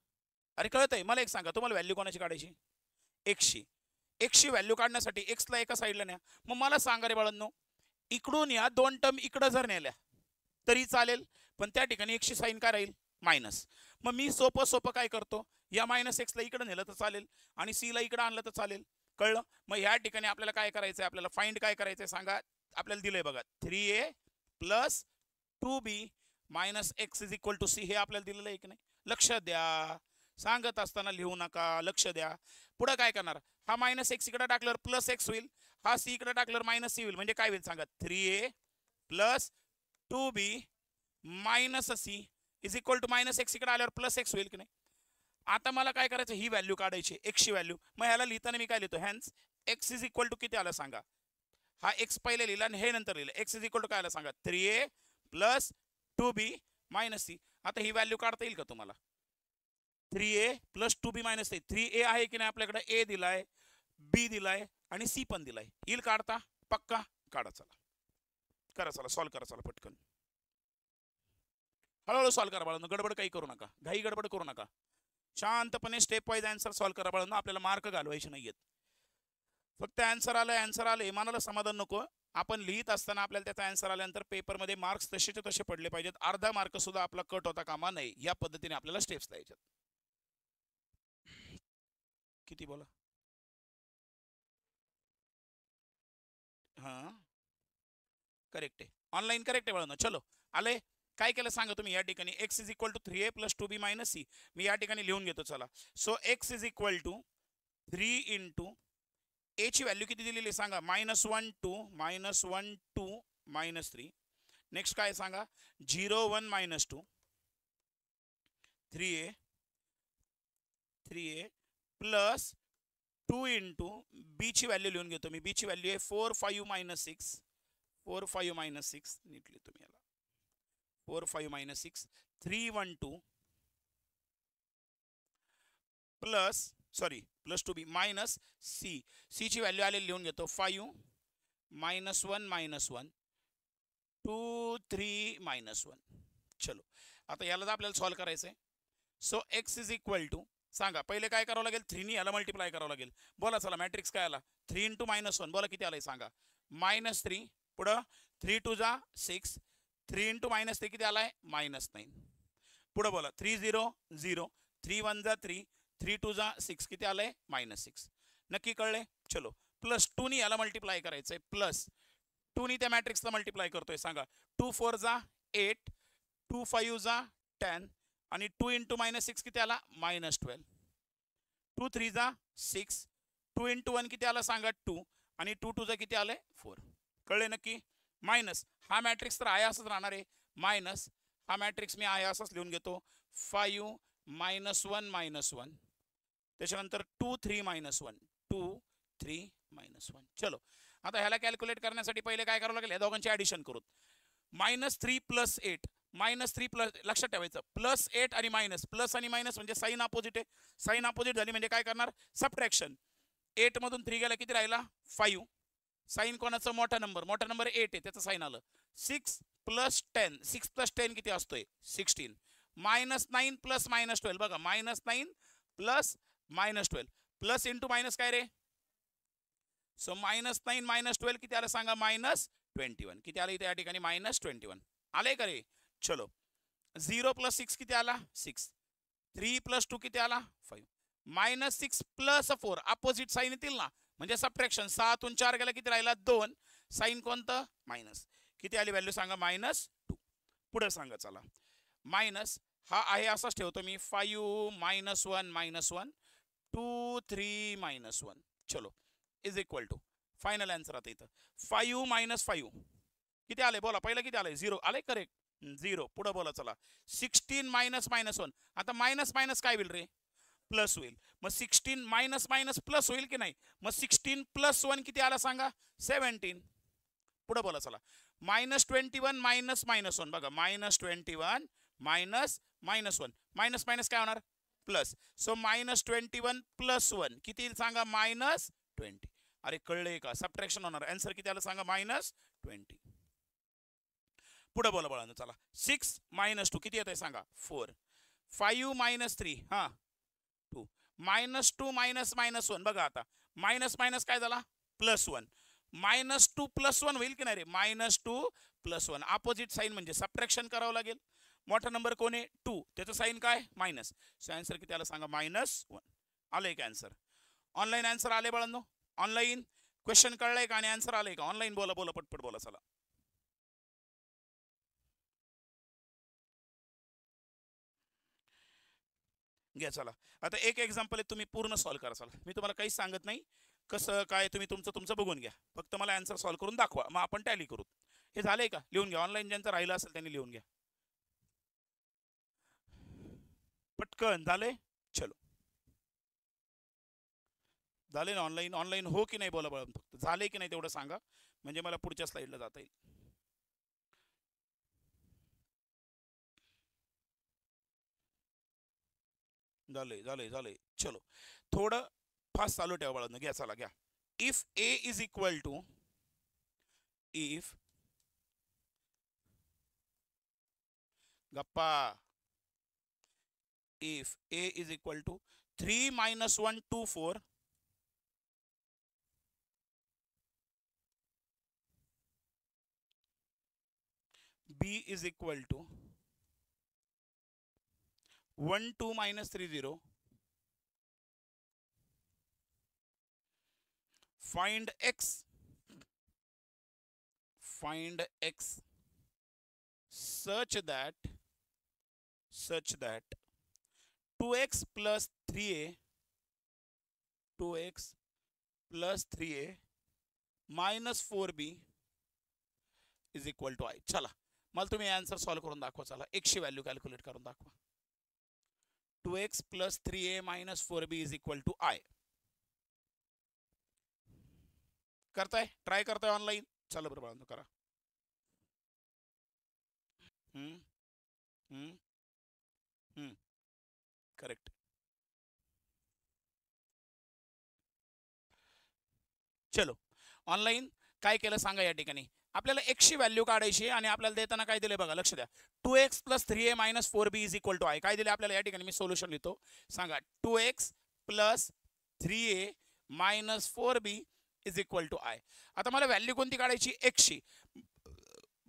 अरे कळत आहे मला. एक सांगा तुम्हाला व्हॅल्यू कोणाची काढायची? x ची व्हॅल्यू काढण्यासाठी x ला एका साईडला न्या. मग मला सांगा रे बाळांनो, इकडून या 2 टर्म इकडं जर नेल्या तरी चालेल, पण त्या ठिकाणी x ची साईन काय राहील? मायनस. मग मी सोपं काय करतो, या -x ला इकडं नेलं तर चालेल आणि c ला इकडं आणलं तर चालेल. कळलं? मग ह्या ठिकाणी आपल्याला काय करायचंय? आपल्याला फाइंड काय करायचंय सांगा. आपल्याला दिलंय बघा 3a plus 2b minus x is equal to c. हे आपल्याला दिलेलं आहे की नाही? लक्ष द्या, सांगत असताना लिहू नका, लक्ष द्या. पुढे काय करणार? हा -x इकडे टाकल्यावर +x होईल, हा c इकडे टाकल्यावर -c होईल. म्हणजे काय होईल सांगा? 3a plus 2b minus c is equal to -x इकडे आल्यावर +x होईल की नाही? आता मला काय करायचं? ही व्हॅल्यू काढायची, x ची व्हॅल्यू. मग ह्याला लिहिताना मी काय लिहितो? Hence x is equal to किती आला सांगा? हा x पहिले लिहिला आणि हे नंतर लिहिलं. x इज इक्वल टू काय आला सांगा? 3a plus 2b minus c. आता ही व्हॅल्यू काढता येईल का तुम्हाला? 3a plus 2b minus c. 3a आहे की नाही आपल्याकडे? a दिलाय, b दिलाय आणि c पण दिलाय. येईल काढता? पक्का काढा. चला करा, चला सॉल्व करा. चला पटकन हळूहळू सॉल्व करा बाळांनो, गडबड काही करू नका, घाई गडबड करू नका. शांतपणे स्टेप वाईज आन्सर सॉल्व करा बाळांनो. आपल्याला मार्क घालवायचे नाहीयेत. फक्त आन्सर आलं मनाला समाधान नको. आपण लिहित असताना आपल्याला त्याचा आन्सर आल्यानंतर पेपरमध्ये मार्क्स तसेचे तसे पडले पाहिजेत. अर्धा मार्क सुद्धा आपला कट होता कामा नये. या पद्धतीने आपल्याला स्टेप्स द्यायच्यात. किती बोला? हां करेक्ट आहे. ऑनलाईन करेक्ट आहे बाळांनो. चलो आले. काय केलं सांगा तुम्ही? या ठिकाणी x is equal to 3a plus 2b minus c. मी या ठिकाणी लिहून घेतो. चला, so x is equal to 3 into a ची व्हॅल्यू किती दिलेली सांगा? -1 2 -1 2 -3. नेक्स्ट काय सांगा? 0 1 -2 3a प्लस 2 इंटू b ची व्हॅल्यू लिहून घेतो मी. b ची व्हॅल्यू आहे 4 5 -6 4 5 -6. नीट लिहितो मी याला. 4 5 -6 3 1 2 plus +2b minus c. c ची व्हॅल्यू आलेली लिहून घेतो 5 -1 -1 2 3 -1. चलो आता याला आपल्याला सॉल्व करायचं आहे. So x is equal to सांगा पहिले काय करावं लागेल? 3 ने याला मल्टिप्लाय करावं लागेल. बोला चला मॅट्रिक्स काय आला? 3 इंटू -1 बोला किती आलाय सांगा? -3 पुढं 3 2 जा 6 3 इंटू मायनस 3 किती आलाय -9. पुढे बोला 3 0 0 3 1 जा 3 3 2 जा 6 किती आलंय -6. नक्की कळले. चलो +2 नी याला मल्टिप्लाय करायचंय, +2 नी त्या मॅट्रिक्सला मल्टिप्लाय करतोय. सांगा 2 4 जा 8 2 5 जा 10 आणि 2 इंटू -6 किती आला -12. 2 3 जा 6 2 इंटू 1 किती आला सांगा 2 आणि 2 2 जा किती आलंय 4. कळले नक्की. मायनस हा मॅट्रिक्स तर आहे असंच राहणार आहे. मायनस हा मॅट्रिक्स मी आहे असंच लिहून घेतो. 5 -1 -1 त्याच्यानंतर 2 3 -1 2 3 -1. चलो आता ह्याला कॅल्क्युलेट करण्यासाठी पहिले काय करावं लागेल, या दोघांची ऍडिशन करू. -3 + 8 -3 प्लस, लक्षात ठेवायचं +8 आणि मायनस, प्लस आणि मायनस म्हणजे साइन अपोजिट आहे. साइन अपोजिट झाली म्हणजे काय करणार, सबट्रॅक्शन. 8 मधून 3 गेला किती राहिला 5. साइन कोणाचा मोठा नंबर 8 आहे त्याचं साइन आलं. 6 + 10 6 + 10 किती असतोय 16. -9 + -12 बघा, -9 + -12 प्लस इंटू मायनस काय रे. सो -9 -12 किती आलं सांगा -21. किती आलं इथे या ठिकाणी -21 आले का रे. चलो 0 + 6 किती आला 6. 3 + 2 किती आला 5. -6 + 4 अपोजिट साइन येतील ना म्हणजे सबट्रॅक्शन. 6तून 4 गेला किती राहिला 2. साइन कोणतं मायनस. किती आली व्हॅल्यू सांगा -2. पुढे सांगा चला. मायनस हा आहे असाच ठेवतो मी. 5 -1 -1 2 3 -1. चलो is equal to final answer. आता इथं 5 - 5 किती आले बोला. पहिलं किती आले 0 आले करेक्ट 0. पुढे बोला चला. 16 -1 आता मायनस मायनस काय होईल रे प्लस होईल. मग 16 मायनस प्लस होईल की नाही. मग 16 + 1 किती आला सांगा 17. पुढे बोला चला. -21 -1 बघा. -21 -1 मायनस काय होणार प्लस. सो -21 + 1 किती सांगा -20. अरे कळले का सबट्रॅक्शन होणार. आन्सर किती आलं सांगा -20. पुढे बोला बाळांनो चला. 6 -2 किती येत आहे सांगा 4. 5 - 3 हा 2. -2 -1 बघा. आता मायनस काय झाला +1. -2 + 1 होईल की नाही रे. -2 + 1 अपोजिट साइन म्हणजे सबट्रॅक्शन करावं लागेल. मोठा नंबर कोण आहे 2 त्याचं साइन काय मायनस. सो आन्सर किती आला सांगा -1. आलंय का आन्सर. ऑनलाईन आन्सर आले बाळांनो. ऑनलाईन क्वेश्चन कळलंय का आणि आन्सर आलंय का. ऑनलाईन बोला पटपट बोला चला. घ्या चला. आता एक एक्झाम्पल आहे तुम्ही पूर्ण सॉल्व्ह करा चला. मी तुम्हाला काहीच सांगत नाही कसं काय तुम्ही तुमचं बघून घ्या. फक्त मला आन्सर सॉल्व्ह करून दाखवा मग आपण टॅली करू. हे झालंय का लिहून घ्या. ऑनलाईन ज्यांचं राहिलं असेल त्यांनी लिहून घ्या पटकन. झाले चलो झाले ना. ऑनलाईन हो की नाही बोला बळा. फक्त झाले की नाही तेवढं सांगा म्हणजे मला पुढच्या स्लाइडला जाता येईल. झाले चलो थोडं फास्ट चालू ठेवा बाळांनो. घ्या चला घ्या. If A is equal to if गप्पा if A is equal to 3 - 1 2 4 B is equal to 1 2 -3 0. Find x such that 2x plus 3a minus 4b is equal to I. चला मला तुम्ही आन्सर सॉल्व करून दाखवा चला. x ची value calculate करून दाखवा. 2x plus 3a minus 4b is equal to I. करताय ट्राय करताय ऑनलाईन. चला बरं बाळांनो करा. करेक्ट. चलो ऑनलाईन काय केलं सांगा. या ठिकाणी आपल्याला x ची व्हॅल्यू काढायची आणि आपल्याला देताना काय दिले बघा लक्ष द्या. 2x plus 3a minus 4b is equal to I. काय दिले आपल्याला या ठिकाणी मी सोल्युशन लिहितो सांगा. 2x plus 3a minus 4b is equal to I. आता मला व्हॅल्यू कोणती काढायची x ची.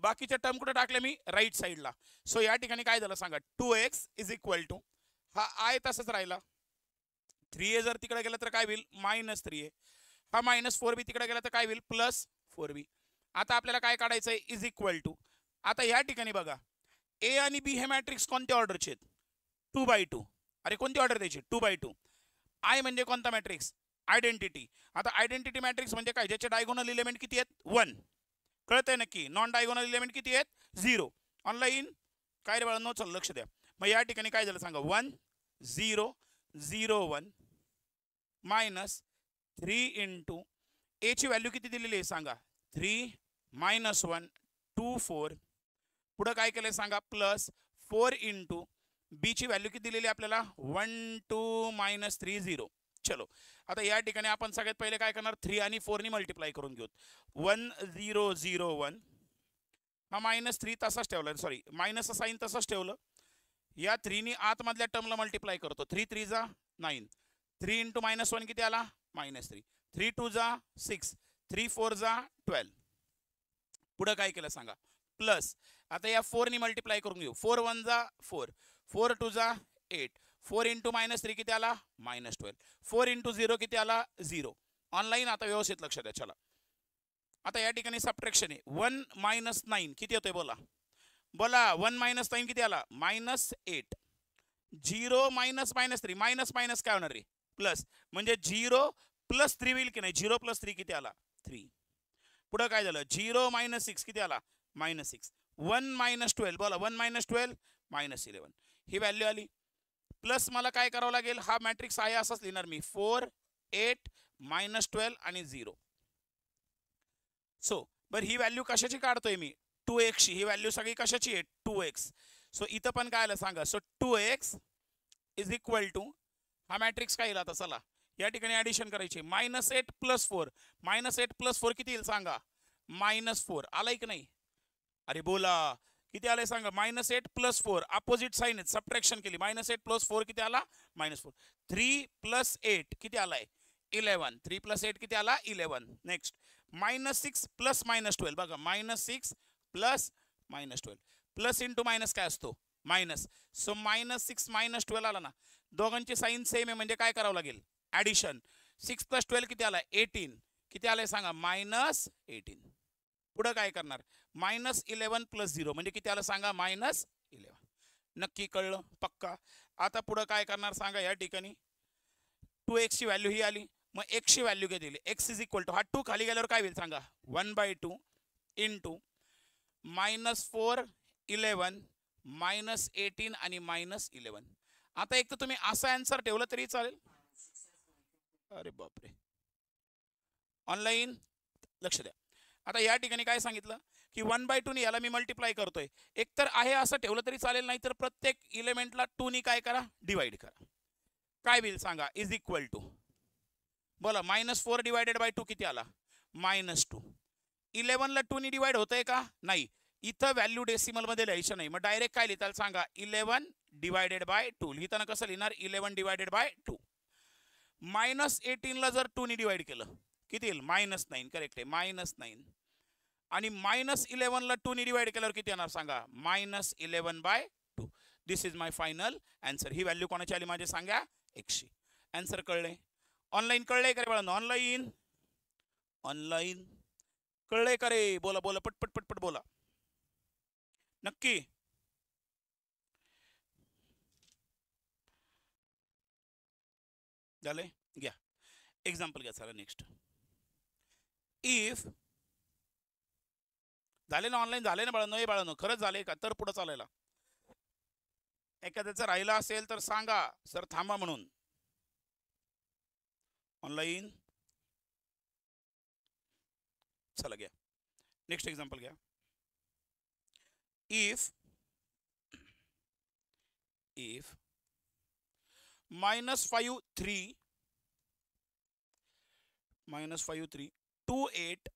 बाकीच्या टर्म कुठे टाकल्या मी राईट साईडला. सो या ठिकाणी काय झालं सांगा, 2x इज इक्वल टू हा आय तसंच राहिला, 3a जर तिकडे गेला तर काय होईल -3a, हा -4b तिकडे गेला तर काय होईल +4b. आता आपल्याला काय काढायचं आहे इज इक्वल टू. आता या ठिकाणी बघा ए आणि बी हे मॅट्रिक्स कोणत्या ऑर्डरचे आहेत 2x2. अरे कोणती ऑर्डर द्यायची 2x2. आय म्हणजे कोणता मॅट्रिक्स आयडेंटिटी. आता आयडेंटिटी मॅट्रिक्स म्हणजे काय ज्याचे डायगोनल इलेमेंट किती आहेत 1. कळतंय नक्की. नॉन डायगोनल इलेमेंट किती आहेत 0. ऑनलाईन काय रे बाळांनो चल लक्ष द्या. मग या ठिकाणी काय झालं सांगा 1 0 0 1 -3 इंटू ए ची व्हॅल्यू किती दिलेली आहे सांगा 3 -1 2 4. पुढं काय केलंय सांगा +4 इंटू बी ची व्हॅल्यू किती दिलेली आपल्याला 1 2 -3 0. चलो आता या ठिकाणी आपण सगळ्यात पहिले काय करणार 3 आणि 4 ने मल्टिप्लाय करून घेऊ. 1 0 0 1 हा -3 तसाच ठेवला, सॉरी मायनसचं साईन तसंच ठेवलं. या 3 ने आतमधल्या टर्मला मल्टिप्लाय करतो. 3 3 जा 9, 3 इंटू -1 किती आला -3, 3 2 जा 6, 3 4 जा 12. पुढं काय केलं सांगा प्लस. आता या 4 ने मल्टिप्लाय करून घेऊ. 4 1 जा 4, 4 2 जा 8, 4 इंटू -3 किती आला -12, 4 इंटू 0 किती आला 0. ऑनलाईन आता व्यवस्थित लक्ष द्या. चला आता या ठिकाणी सबट्रॅक्शन आहे. 1 -9 किती येतोय बोला बोला 1 -9 किती आला -8. 0 -3 मायनस मायनस काय होणार रे प्लस, म्हणजे 0 + 3 होईल की नाही. 0 + 3 किती आला 3. पुढं काय झालं 0 -6 किती आला -6. 1 -12 बोला 1 -12 -11 ही व्हॅल्यू आली. प्लस मला काय करावं लागेल हा मॅट्रिक्स आहे असाच लिहिणार मी 4 8 -12 आणि 0. सो बरं ही व्हॅल्यू कशाची काढतोय मी 2x ची. ही व्हॅल्यू सगळी कशाची आहे 2x. सो इथं पण काय आलं सांगा. So 2x is equal to हा मॅट्रिक्स काय येईल आता चला या ठिकाणी ऍडिशन करायची. -8 + 4 -8 + 4 किती येईल सांगा -4 आलाय की नाही. अरे बोला किती आलंय सांगा -8 + 4 अपोजिट साईन आहेत सबट्रॅक्शन केली. -8 + 4 किती आला -4. 3 + 8 किती आलाय 11. 3 + 8 किती आला 11. नेक्स्ट -6 + -12 बघा -6 + -12 प्लस इंटू मायनस काय असतो मायनस. सो -6 -12 आला ना. दोघांची साईन सेम आहे म्हणजे काय करावं लागेल ऍडिशन. 6 + 12 किती आला 18. किती आलाय सांगा -18. पुढं काय करणार -11 + 0 म्हणजे किती आलं सांगा -11. नक्की कळलं पक्का. आता पुढं काय करणार सांगा या ठिकाणी 2x ची व्हॅल्यू ही आली. मग x ची व्हॅल्यू काय दिली x इज इक्वल टू हा 2 खाली गेल्यावर काय होईल सांगा 1/2 इंटू -4 11 -18 आणि -11. आता एक तर तुम्ही असा आन्सर ठेवला तरी चालेल. अरे बापरे ऑनलाईन लक्ष द्या. आता या ठिकाणी काय सांगितलं की 1/2 ने याला मी मल्टिप्लाय करतोय. एकतर आहे असं ठेवलं तरी चालेल, नाही तर प्रत्येक इलेमेंटला 2 ने काय करा डिवाइड करा. काय होईल सांगा इज इक्वल टू बोला -4 / 2 किती आला -2. 11 ला 2 ने डिवाइड होतंय का नाही. इथं व्हॅल्यू डेसिमल मध्ये लिहायचं नाही. मग डायरेक्ट काय लिहिताल सांगा 11 / 2. लिहिताना कसं लिहिणार 11 / 2. -18 ला जर 2 ने डिवाइड केलं किती येईल -9. करेक्ट आहे -9. आणि -11 ला 2 ने डिवाइड केल्यावर किती येणार सांगा -11/2. This is my final answer. ही व्हॅल्यू कोणाची आली माझे सांगा x. आन्सर कळले ऑनलाईन कळलंय का रे बाळांनो ऑनलाईन ऑनलाईन कळलंय का रे बोला बोला पटपट पटपट बोला नक्की. झाले घ्या एक्झाम्पल घ्या चला नेक्स्ट. इफ झाले ना ऑनलाईन झाले ना बाळांनो. हे बाळांनो खरंच झाले का तर पुढे चालायला. एखाद्याचं राहिला असेल तर सांगा सर थांबा म्हणून. ऑनलाईन चला घ्या नेक्स्ट एक्झाम्पल घ्या. If -5 3 2 8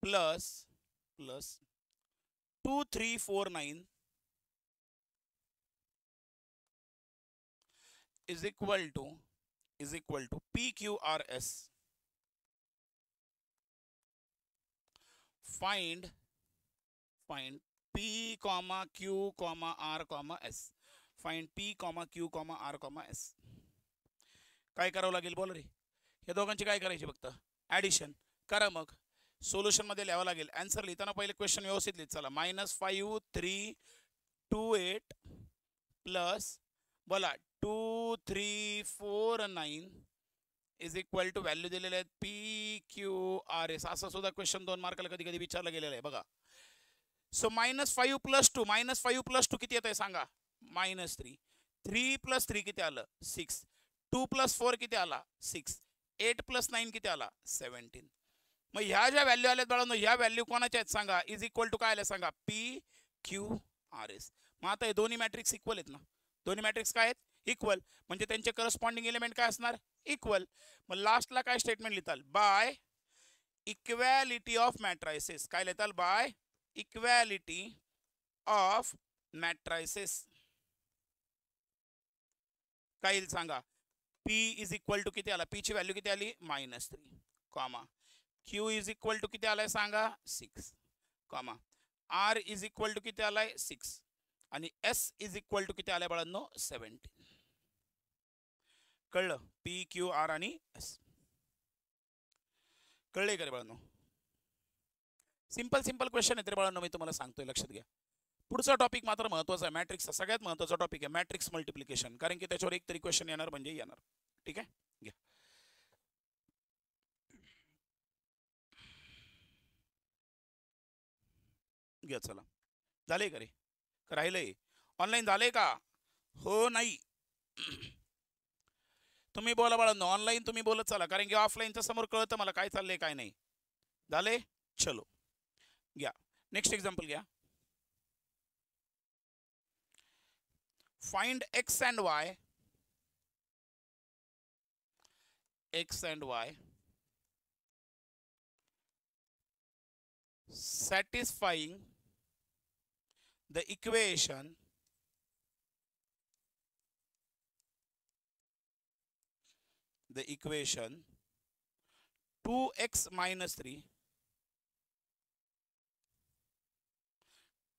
plus 2 3 4 9 is equal to PQRS find P, Q, R, S. Find P, Q, R, S. काय करावं लागेल बोल रे. या दोघांची काय करायची फक्त ॲडिशन करा. मग सोल्युशन मध्ये लिहावं लागेल. आन्सर लिहिताना पहिले क्वेश्चन व्यवस्थित लिहित चला. -5 3 2 8 प्लस बोला 2 3 4 9 इज इक्वल टू व्हॅल्यू दिलेले आहेत PQRS. असं सुद्धा क्वेश्चन 2 मार्काला कधी कधी विचारलं गेलेलं आहे बघा. सो -5 + 2 -5 + 2 किती येत आहे सांगा. -3. 3 + 3 किती आलं 6. 2 + 4 किती आला 6. 8 + 9 किती आला 17. मग ह्या ज्या व्हॅल्यू आल्यात बाळांनो ह्या व्हॅल्यू कोणाच्या आहेत सांगा. इज इक्वल टू काय आलं सांगा PQRS. मग आता हे दोन्ही मॅट्रिक्स इक्वल आहेत ना. दोन्ही मॅट्रिक्स काय आहेत इक्वल. म्हणजे त्यांचे करस्पॉन्डिंग एलिमेंट काय असणार इक्वल. मग लास्टला काय स्टेटमेंट लिहिताल बाय इक्वॅलिटी ऑफ मॅट्रायसेस. काय लिहिताल बाय इक्वॅलिटी ऑफ मॅट्रायसेस. काय येईल सांगा. P इज इक्वल टू किती आला. P ची व्हॅल्यू किती आली -3 comma. Q is equal to किती आलाय सांगा 6 comma. R is equal to किती आलाय 6 आणि S इज इक्वल टू किती आलाय बाळांनो 17. कळलं. P, Q, R आणि S कळले का रे बाळांनो. सिंपल क्वेश्चन आहे तरी बाळांनो मी तुम्हाला सांगतोय लक्षात घ्या. पुढचा टॉपिक मात्र महत्वाचा आहे. मॅट्रिक्सचा सगळ्यात महत्वाचा टॉपिक आहे मॅट्रिक्स मल्टिप्लिकेशन. कारण की त्याच्यावर एक तरी क्वेश्चन येणार म्हणजे येणार. ठीक आहे घ्या. घ्या चला. झाले का रे राहिलंय ऑनलाईन झाले का हो नाही. तुम्ही बोला बाळांनो ऑनलाईन तुम्ही बोलत चला. कारण की ऑफलाईनच्या समोर कळतं मला काय चाललंय काय नाही. झाले चलो घ्या. नेक्स्ट एक्झाम्पल घ्या. Find X and Y satisfying the equation the equation 2x minus 3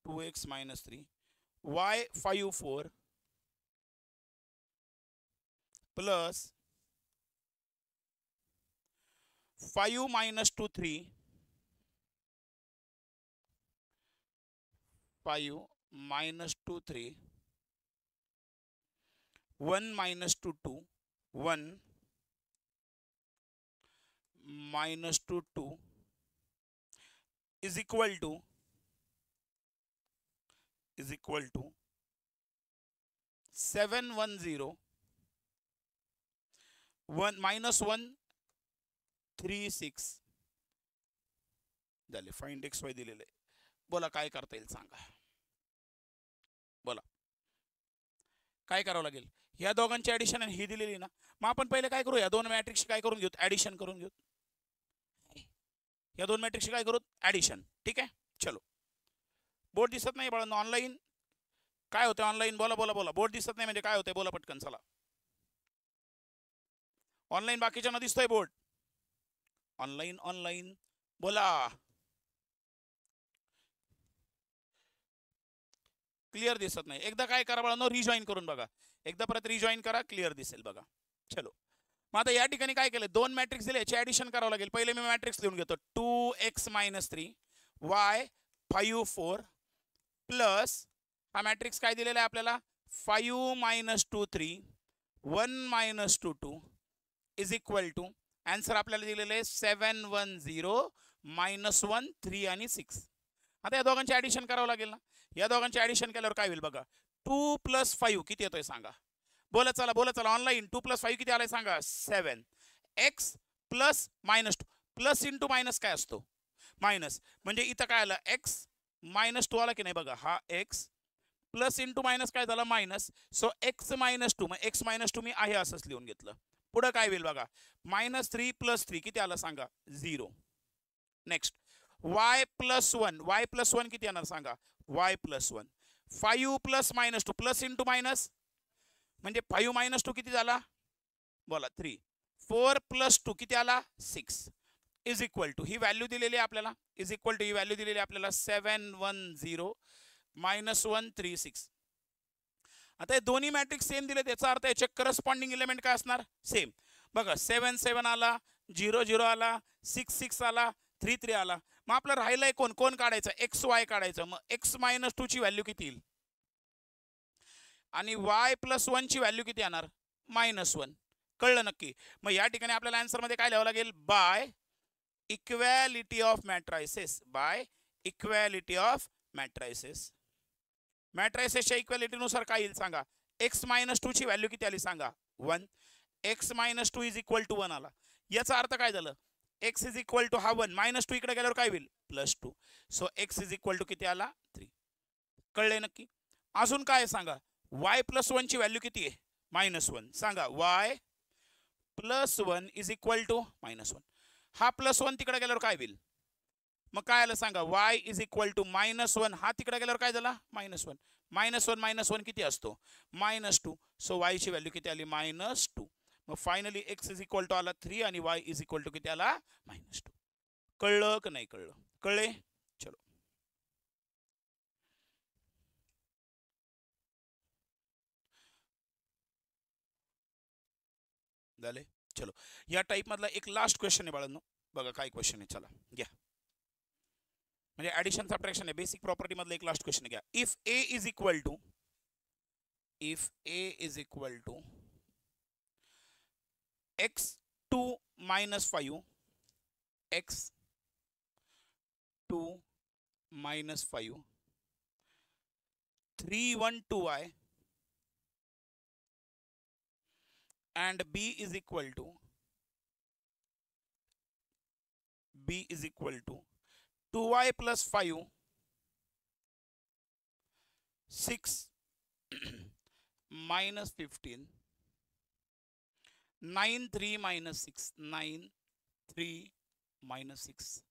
2x minus 3 y 5 4 plus 5 minus 2 3 5 minus 2 3 1 minus 2 2 1 minus 2 2 is equal to 710 1 minus 1 3 6 झाले. फाइंड एक्स वाय दिलेले. बोला काय करता येईल सांगा. बोला काय करावं लागेल. या दोघांची ऍडिशन ही दिलेली ना. मग आपण पहिले काय करू या दोन मॅट्रिक्स काय करून घेऊ ऍडिशन करून घेऊ. या दोन मॅट्रिक्स काय करू ऍडिशन. ठीक आहे चलो. बोर्ड दिसत नाही बाळांनो ऑनलाईन काय होते ऑनलाईन बोला बोला बोला. बोर्ड दिसत नाही म्हणजे काय होते बोला पटकन चला. ऑनलाईन बाकीच्या न दिसतोय बोर्ड. ऑनलाईन बोला. क्लिअर दिसत नाही. एकदा काय करा बाळांनो रिजॉईन करून बघा. एकदा परत रिजॉईन करा क्लिअर दिसेल बघा. चलो मग आता या ठिकाणी काय केलं दोन मॅट्रिक्स दिले याची ऍडिशन करावं लागेल. पहिले मी मॅट्रिक्स लिहून घेतो 2x minus 3 y 5 4 प्लस हा मॅट्रिक्स काय दिलेला आहे आपल्याला 5 minus 2 3 1 minus 2 2 is equal to answer आपल्याला दिलेलं आहे 710 -1 3 आणि 6. आता या दोघांची ऍडिशन करावं लागेल ना. या दोघांची ऍडिशन केल्यावर काय होईल बघा. 2 + 5 किती येतोय सांगा. बोला चला ऑनलाईन. 2 + 5 किती आलाय सांगा 7. x plus -2 plus into minus काय असतो मायनस. म्हणजे इथं काय आलं x -2 आला की नाही बघा. हा x प्लस इंटू मायनस काय झालं मायनस. सो x -2 मग x -2 मी आहे असंच लिहून घेतलं. पुढे काय होईल बघा -3 + 3 किती आलं सांगा 0. नेक्स्ट y + 1 y + 1 किती येणार सांगा y + 1. 5 + -2 प्लस इंटू मायनस म्हणजे 5 - 2 किती झाला बोला 3. 4 + 2 किती आला 6. इज इक्वल टू ही व्हॅल्यू दिलेली आहे आपल्याला, इज इक्वल टू ही व्हॅल्यू दिलेली आहे आपल्याला 710 -136. आता हे दोन्ही मॅट्रिक्स सेम दिले, त्याचा अर्थ याचे करस्पॉन्डिंग एलिमेंट काय असणार, सेम. बघा 7 7 आला, 0 0 आला, 6 6 आला, 3 3 आला. मग आपलं राहिलंय कोण कोण काढायचं, एक्स वाय काढायचं. मग x -2 ची व्हॅल्यू किती येईल आणि y + 1 ची व्हॅल्यू किती येणार, -1. कळलं नक्की. मग या ठिकाणी आपल्याला आन्सर मध्ये काय लिहावं लागेल, by equality of matrices, by equality of matrices. मॅट्रायसेसच्या इक्वॅलिटीनुसार काय येईल सांगा, x -2 ची व्हॅल्यू किती आली सांगा, 1. x -2 इज इक्वल टू 1 आला. याचा अर्थ काय झालं, x इज इक्वल टू हा 1 -2 इकडे गेल्यावर काय होईल, +2. So x is equal to किती आला, 3. कळले नक्की. अजून काय सांगा, y + 1 ची व्हॅल्यू किती आहे, -1. सांगा y + 1 इज इक्वल टू -1. हा +1 तिकडे गेल्यावर काय होईल, मग काय आलं सांगा, y इज इक्वल टू -1. हा तिकडे गेल्यावर काय झाला, -1. -1 किती असतो, -2. सो y ची व्हॅल्यू किती आली, -2. मग finally x is equal to आला 3 आणि y इज इक्वल टू किती आला, -2. कळलं का नाही कळलं, कळले. चलो झाले. चलो या टाइप मधला एक लास्ट क्वेश्चन आहे बाळांनो, बघा काय क्वेश्चन आहे, चला घ्या. म्हणजे ऍडिशन सबट्रॅक्शन आहे, बेसिक प्रॉपर्टी मधला एक लास्ट क्वेश्चन घ्या. If a is equal to x2 - 5 x2 - 5 312y and b is equal to 2y + 5 6 - 15 9 3 - 6 9 3 - 6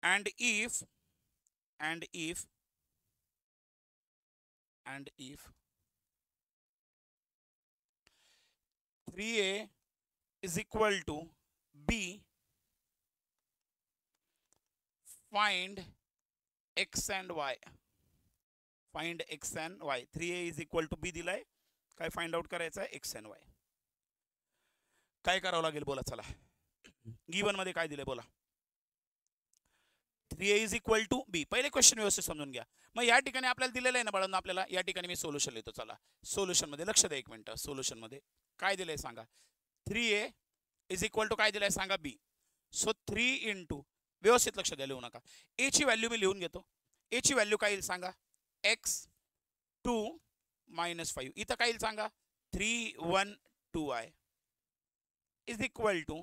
and if 3a is equal to b, find x and y. Find x and y. 3a is equal to b दिलाय, काय find out करायचं आहे, x and y. काय करावं लागेल बोला, चला given मध्ये काय दिलंय बोला. 3a is equal to b. पहिले क्वेश्चन व्यवस्थित समजून घ्या. मग या ठिकाणी आपल्याला दिलेलं आहे ना बाळांनो, आपल्याला या ठिकाणी मी सोल्युशन लिहितो. चला सोल्युशन मध्ये लक्ष द्या एक मिनिट. सोल्युशन मध्ये काय दिलंय सांगा, 3a इज इक्वल टू काय दिलंय सांगा, b. सो 3 इंटू, व्यवस्थित लक्ष द्या, लिहू नका. a ची व्हॅल्यू मी लिहून घेतो. a ची व्हॅल्यू काय येईल सांगा, x2 - 5. इथं काय येईल सांगा, 312y is equal to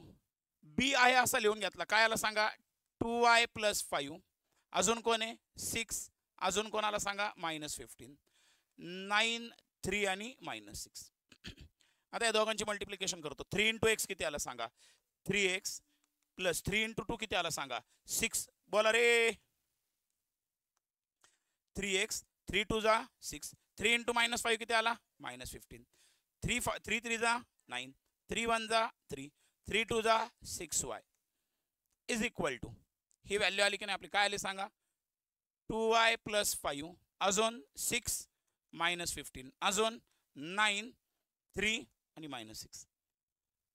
b आहे असं लिहून घेतला. काय आला सांगा, 2y + 5. अजून कोण आहे, 6. अजून कोण आला सांगा, -15. 9 3 आणि -6. आता या दोघांची मल्टिप्लिकेशन करतो. 3 × x किती आला सांगा, 3x + 3 × 2 किती आला सांगा, 6. बोला रे, 3x 3 2 जा 6. 3 × -5 किती आला, -15. 3 3 जा 9. 3 1 जा 3. 3 2 जा 6y इज इक्वल टू, ही व्हॅल्यू आली की नाही आपली, काय आली सांगा, 2y + 5. अजून 6 -15. अजून 9 3 आणि -6.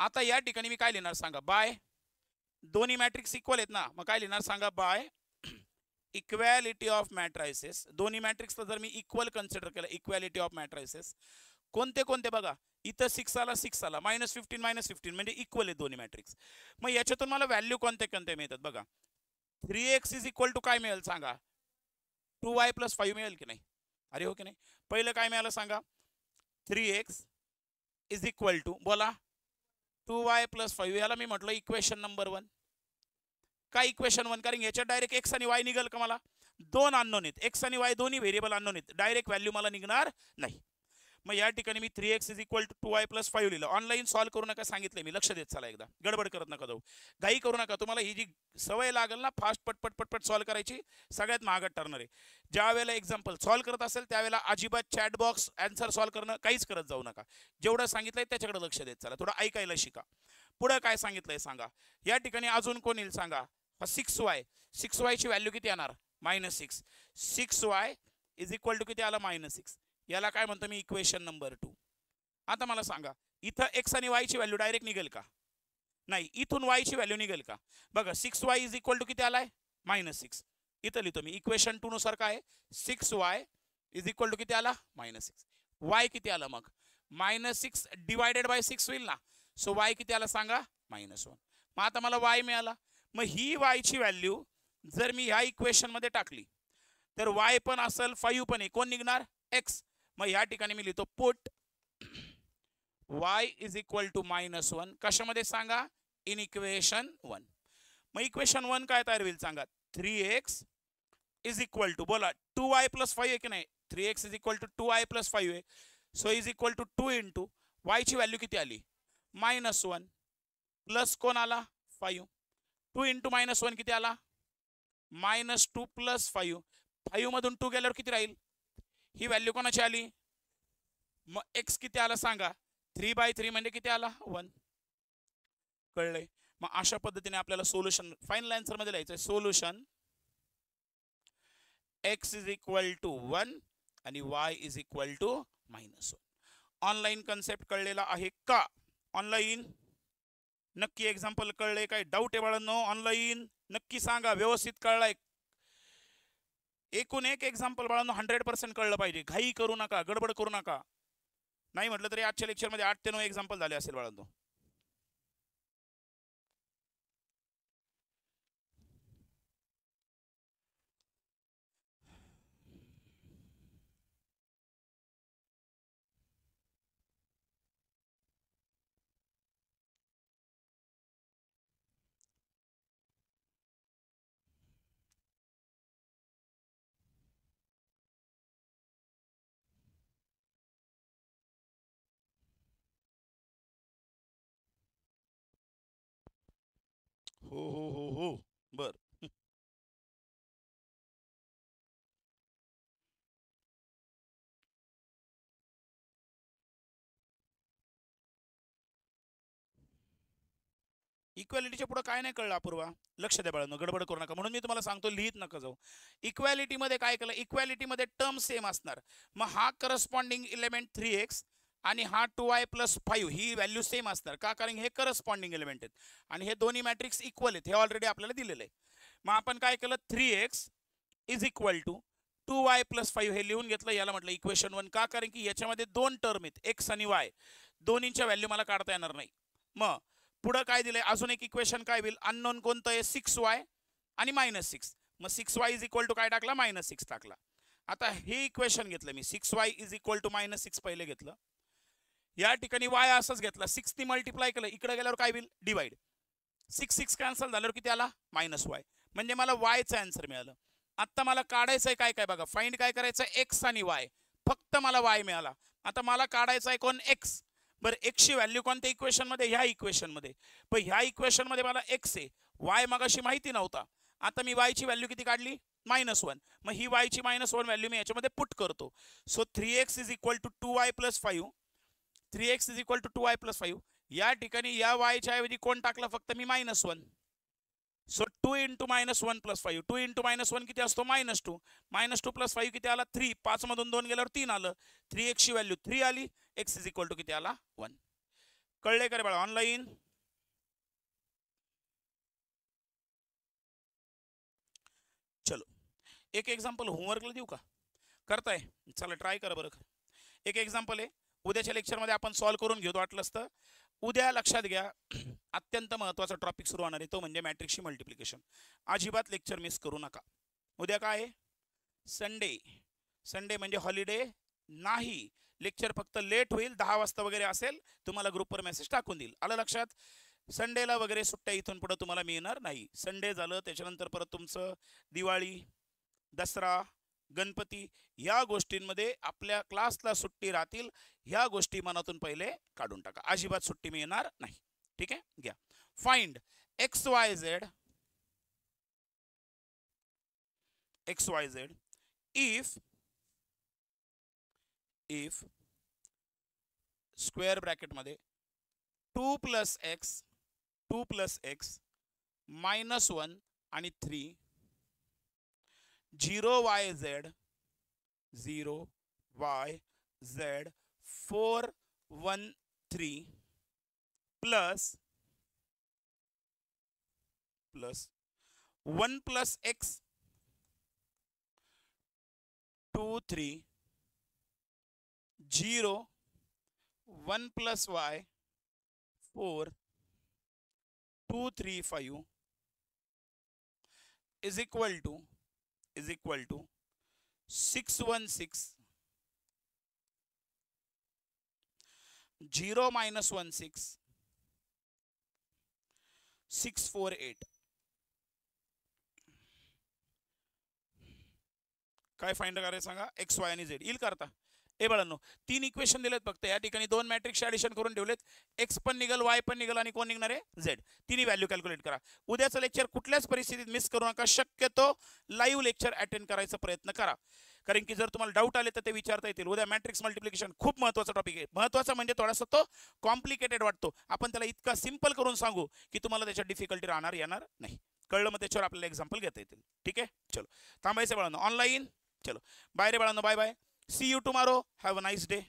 आता या ठिकाणी मी काय लिहिणार सांगा, बाय, दोन्ही मॅट्रिक्स इक्वल आहेत ना, मग काय लिहिणार सांगा, बाय इक्वॅलिटी ऑफ मॅट्रायसेस. दोन्ही मॅट्रिक्सला जर मी इक्वल कन्सिडर केलं, इक्वॅलिटी ऑफ मॅट्रायसेस कोणते कोणते बघा, इथं 6 आला, 6 आला, -15 -15 म्हणजे इक्वल आहे दोन्ही मॅट्रिक्स. मग याच्यातून मला व्हॅल्यू कोणते कोणते मिळतात बघा. 3x इज इक्वल टू काय मिळेल सांगा, 2y + 5 मिळेल की नाही, अरे हो की नाही. पहिलं काय मिळालं सांगा, 3x इज इक्वल टू बोला 2y + 5. याला मी म्हटलं इक्वेशन नंबर 1. काय इक्वेशन 1, कारण याच्यात डायरेक्ट x आणि y निघेल का मला, दोन अननोन आहेत, x आणि y दोन्ही व्हेरिएबल अननोन आहेत, डायरेक्ट व्हॅल्यू मला निघणार नाही. मग या ठिकाणी मी 3x is equal to 2y + 5 लिहिलं. ऑनलाईन सॉल्व करू नका सांगितलंय मी, लक्ष देत चला, एकदा गडबड करत नका जाऊ, घाई करू नका. तुम्हाला ही जी सवय लागेल ना फास्ट पटपट पटपट सॉल्व करायची, सगळ्यात महागात ठरणार आहे. ज्या वेळेला एक्झाम्पल सॉल्व करत असेल त्यावेळेला अजिबात चॅट बॉक्स आन्सर सॉल्व करणं काहीच करत जाऊ नका. जेवढं सांगितलंय त्याच्याकडे लक्ष देत चला, थोडं ऐकायला शिका. पुढे काय सांगितलंय सांगा. या ठिकाणी अजून कोण येईल सांगा. 6y, 6y ची व्हॅल्यू किती येणार -6. 6y इज इक्वल टू किती आला -6. याला काय म्हणतो मी इक्वेशन नंबर 2. आता मला सांगा इथं x आणि y ची व्हॅल्यू डायरेक्ट निघेल का. नाही, इथून y ची व्हॅल्यू निघेल का. बघा 6y इज इक्वल टू किती आलाय -6. इथं लिहितो मी इक्वेशन 2 नुसार काय 6y इज इक्वल टू किती आला -6. y किती आला मग -6 डिवायडेड बाय 6 होईल ना. सो y किती आला सांगा -1. मग आता मला y मिळाला. मग ही y ची व्हॅल्यू जर मी ह्या इक्वेशन मध्ये टाकली तर y पण असेल 5 पण आहे. कोण निघणार x. मग या ठिकाणी मी लिहितो put y is equal to -1 कशामध्ये सांगा इन इक्वेशन 1. मग इक्वेशन 1 काय तयार होईल सांगा 3x इज इक्वल टू बोला 2y प्लस 5 आहे की नाही. 3x is equal to 2y plus 5 आहे. So is equal to 2 into y ची व्हॅल्यू किती आली -1 प्लस कोण आला 5. 2 इंटू -1 किती आला -2 प्लस 5. 5 मधून 2 गेल्यावर किती राहील. ही व्हॅल्यू कोणाची आली. मग x किती आला सांगा 3/3 म्हणजे किती आला 1. कळलंय. मग अशा पद्धतीने आपल्याला सोल्युशन फायनल आन्सर मध्ये लिहायचं आहे. Solution x is equal to 1 आणि y is equal to -1. Online concept कळलेला आहे का. ऑनलाईन नक्की एक्झाम्पल कळले. काय डाऊट आहे बाळांनो ऑनलाईन नक्की सांगा. व्यवस्थित कळलाय. एकूण एक एक्झाम्पल बाळांनो 100% कळलं पाहिजे. घाई करू नका, गडबड करू नका. नाही म्हटलं तरी आजच्या लेक्चरमध्ये 8 ते 9 एक्झाम्पल झाले असेल बाळांनो. हो हो हो हो बर. इक्वॅलिटीच्या पुढे काय नाही कळलं अपूर्वा. लक्ष द्या बाळांनो, गडबड करू नका. म्हणून मी तुम्हाला सांगतो लिहित नका जाऊ. इक्वॅलिटी मध्ये काय केलं इक्वॅलिटी मध्ये टर्म सेम असणार. मग हा करस्पॉन्डिंग एलिमेंट 3x आणि हा 2y प्लस 5 ही व्हॅल्यू सेम असणार का. कारण हे करस्पॉन्डिंग एलिमेंट आहेत आणि हे दोन्ही मॅट्रिक्स इक्वल आहेत. हे ऑलरेडी आपल्याला दिलेलं आहे. मग आपण काय केलं 3x is equal to 2y plus 5 हे लिहून घेतलं. याला म्हटलं इक्वेशन 1 का. कारण की याच्यामध्ये दोन टर्म आहेत x आणि y. दोन्हीच्या व्हॅल्यू मला काढता येणार नाही. मग पुढे काय दिलंय अजून एक इक्वेशन काय होईल अननोन कोणतं आहे 6y आणि -6. मग 6y इज इक्वल टू काय टाकला -6 टाकला. आता हे इक्वेशन घेतलं मी 6y इज इक्वल टू -6 पहिले घेतलं. या ठिकाणी y असंच घेतला 6 ने मल्टिप्लाय केलं. इकडे गेल्यावर काय होईल डिवाइड. 6 कॅन्सल झाल्यावर किती आला -y म्हणजे मला y चं आन्सर मिळालं. आता मला काढायचंय काय काय बघा. फाइंड काय करायचं x आणि y. फक्त मला y मिळाला. आता मला काढायचा आहे कोण x. बरं x ची व्हॅल्यू कोणत्या इक्वेशन मध्ये ह्या इक्वेशन मध्ये. पण ह्या इक्वेशन मध्ये मला x आहे y मगाशी माहिती नव्हता. आता मी y ची व्हॅल्यू किती काढली -1. मग ही y ची -1 व्हॅल्यू मी याच्यामध्ये पुट करतो. So 3x is equal to 2y plus 5. 3x is equal to 2y plus 5. या ठिकाणी या y च्या ऐवजी कोण टाकला फक्त मी -1. So 2 into -1 plus 5. 2 इंटू -1 किती असतो -2. -2 प्लस 5 किती आला 3. 5 मधून 2 गेल्यावर 3 आलं. 3x ची व्हॅल्यू 3 आली. x इज इक्वल टू किती आला 1. कळले का रे बाळा ऑनलाईन. चलो एक एक्झाम्पल होमवर्कला देऊ का. करताय चला ट्राय करा बरं. एक एक्झाम्पल आहे उद्याच्या लेक्चरमध्ये आपण सॉल्व्ह करून घेऊ. वाटलं असतं उद्या लक्षात घ्या अत्यंत महत्त्वाचा टॉपिक सुरू होणार आहे तो म्हणजे मॅट्रिक्सची मल्टिप्लिकेशन. अजिबात लेक्चर मिस करू नका. उद्या काय आहे संडे. संडे म्हणजे हॉलिडे नाही. लेक्चर फक्त लेट होईल 10 वाजता वगैरे असेल. तुम्हाला ग्रुपवर मेसेज टाकून देईल. आलं लक्षात. संडेला वगैरे सुट्ट्या इथून पुढे तुम्हाला मिळणार नाही. संडे झालं त्याच्यानंतर परत तुमचं दिवाळी दसरा गणपती या गोष्टींमध्ये आपल्या क्लासला सुट्टी राहतील. ह्या गोष्टी मनातून पहिले काढून टाका. अजिबात सुट्टी मिळणार नाही. ठीक आहे घ्या. Find XYZ if square bracket मध्ये 2 + x 2 प्लस एक्स -1 आणि 3 0 y z 4 1 3 plus 1 plus x 2 3 0 1 plus y 4 2 3 5 is equal to 616 0 minus 16 648. काय फाइंड करायचं सांगा? एक्स वाय आणि झेड येईल करता. ए बाळांनो, 3 इक्वेशन दिलेत फक्त या ठिकाणी 2 मॅट्रिक्स ऍडिशन करून ठेवलेत. एक्स पण निघल, वाय पण निघल आणि कोण निघणार आहे? झेड. तिन्ही व्हॅल्यू कॅल्क्युलेट करा. उद्याचं लेक्चर कुठल्याच परिस्थितीत मिस करू नका. शक्यतो लाईव्ह लेक्चर अटेंड करायचा प्रयत्न करा, कारण की जर तुम्हाला डाऊट आले तर ते विचारता येतील. उद्या मॅट्रिक्स मल्टिप्लिकेशन खूप महत्त्वाचा टॉपिक आहे. महत्त्वाचा म्हणजे थोडासा तो कॉम्प्लिकेटेड वाटतो. आपण त्याला इतका सिंपल करून सांगू की तुम्हाला त्याच्यात डिफिकल्टी येणार नाही. कळलं? मग त्याच्यावर आपल्याला एक्झाम्पल घेता येतील. ठीक आहे, चलो थांबायचं बाळांनो. ऑनलाईन चलो बाय रे बाळांनो, bye bye. See you tomorrow. Have a nice day.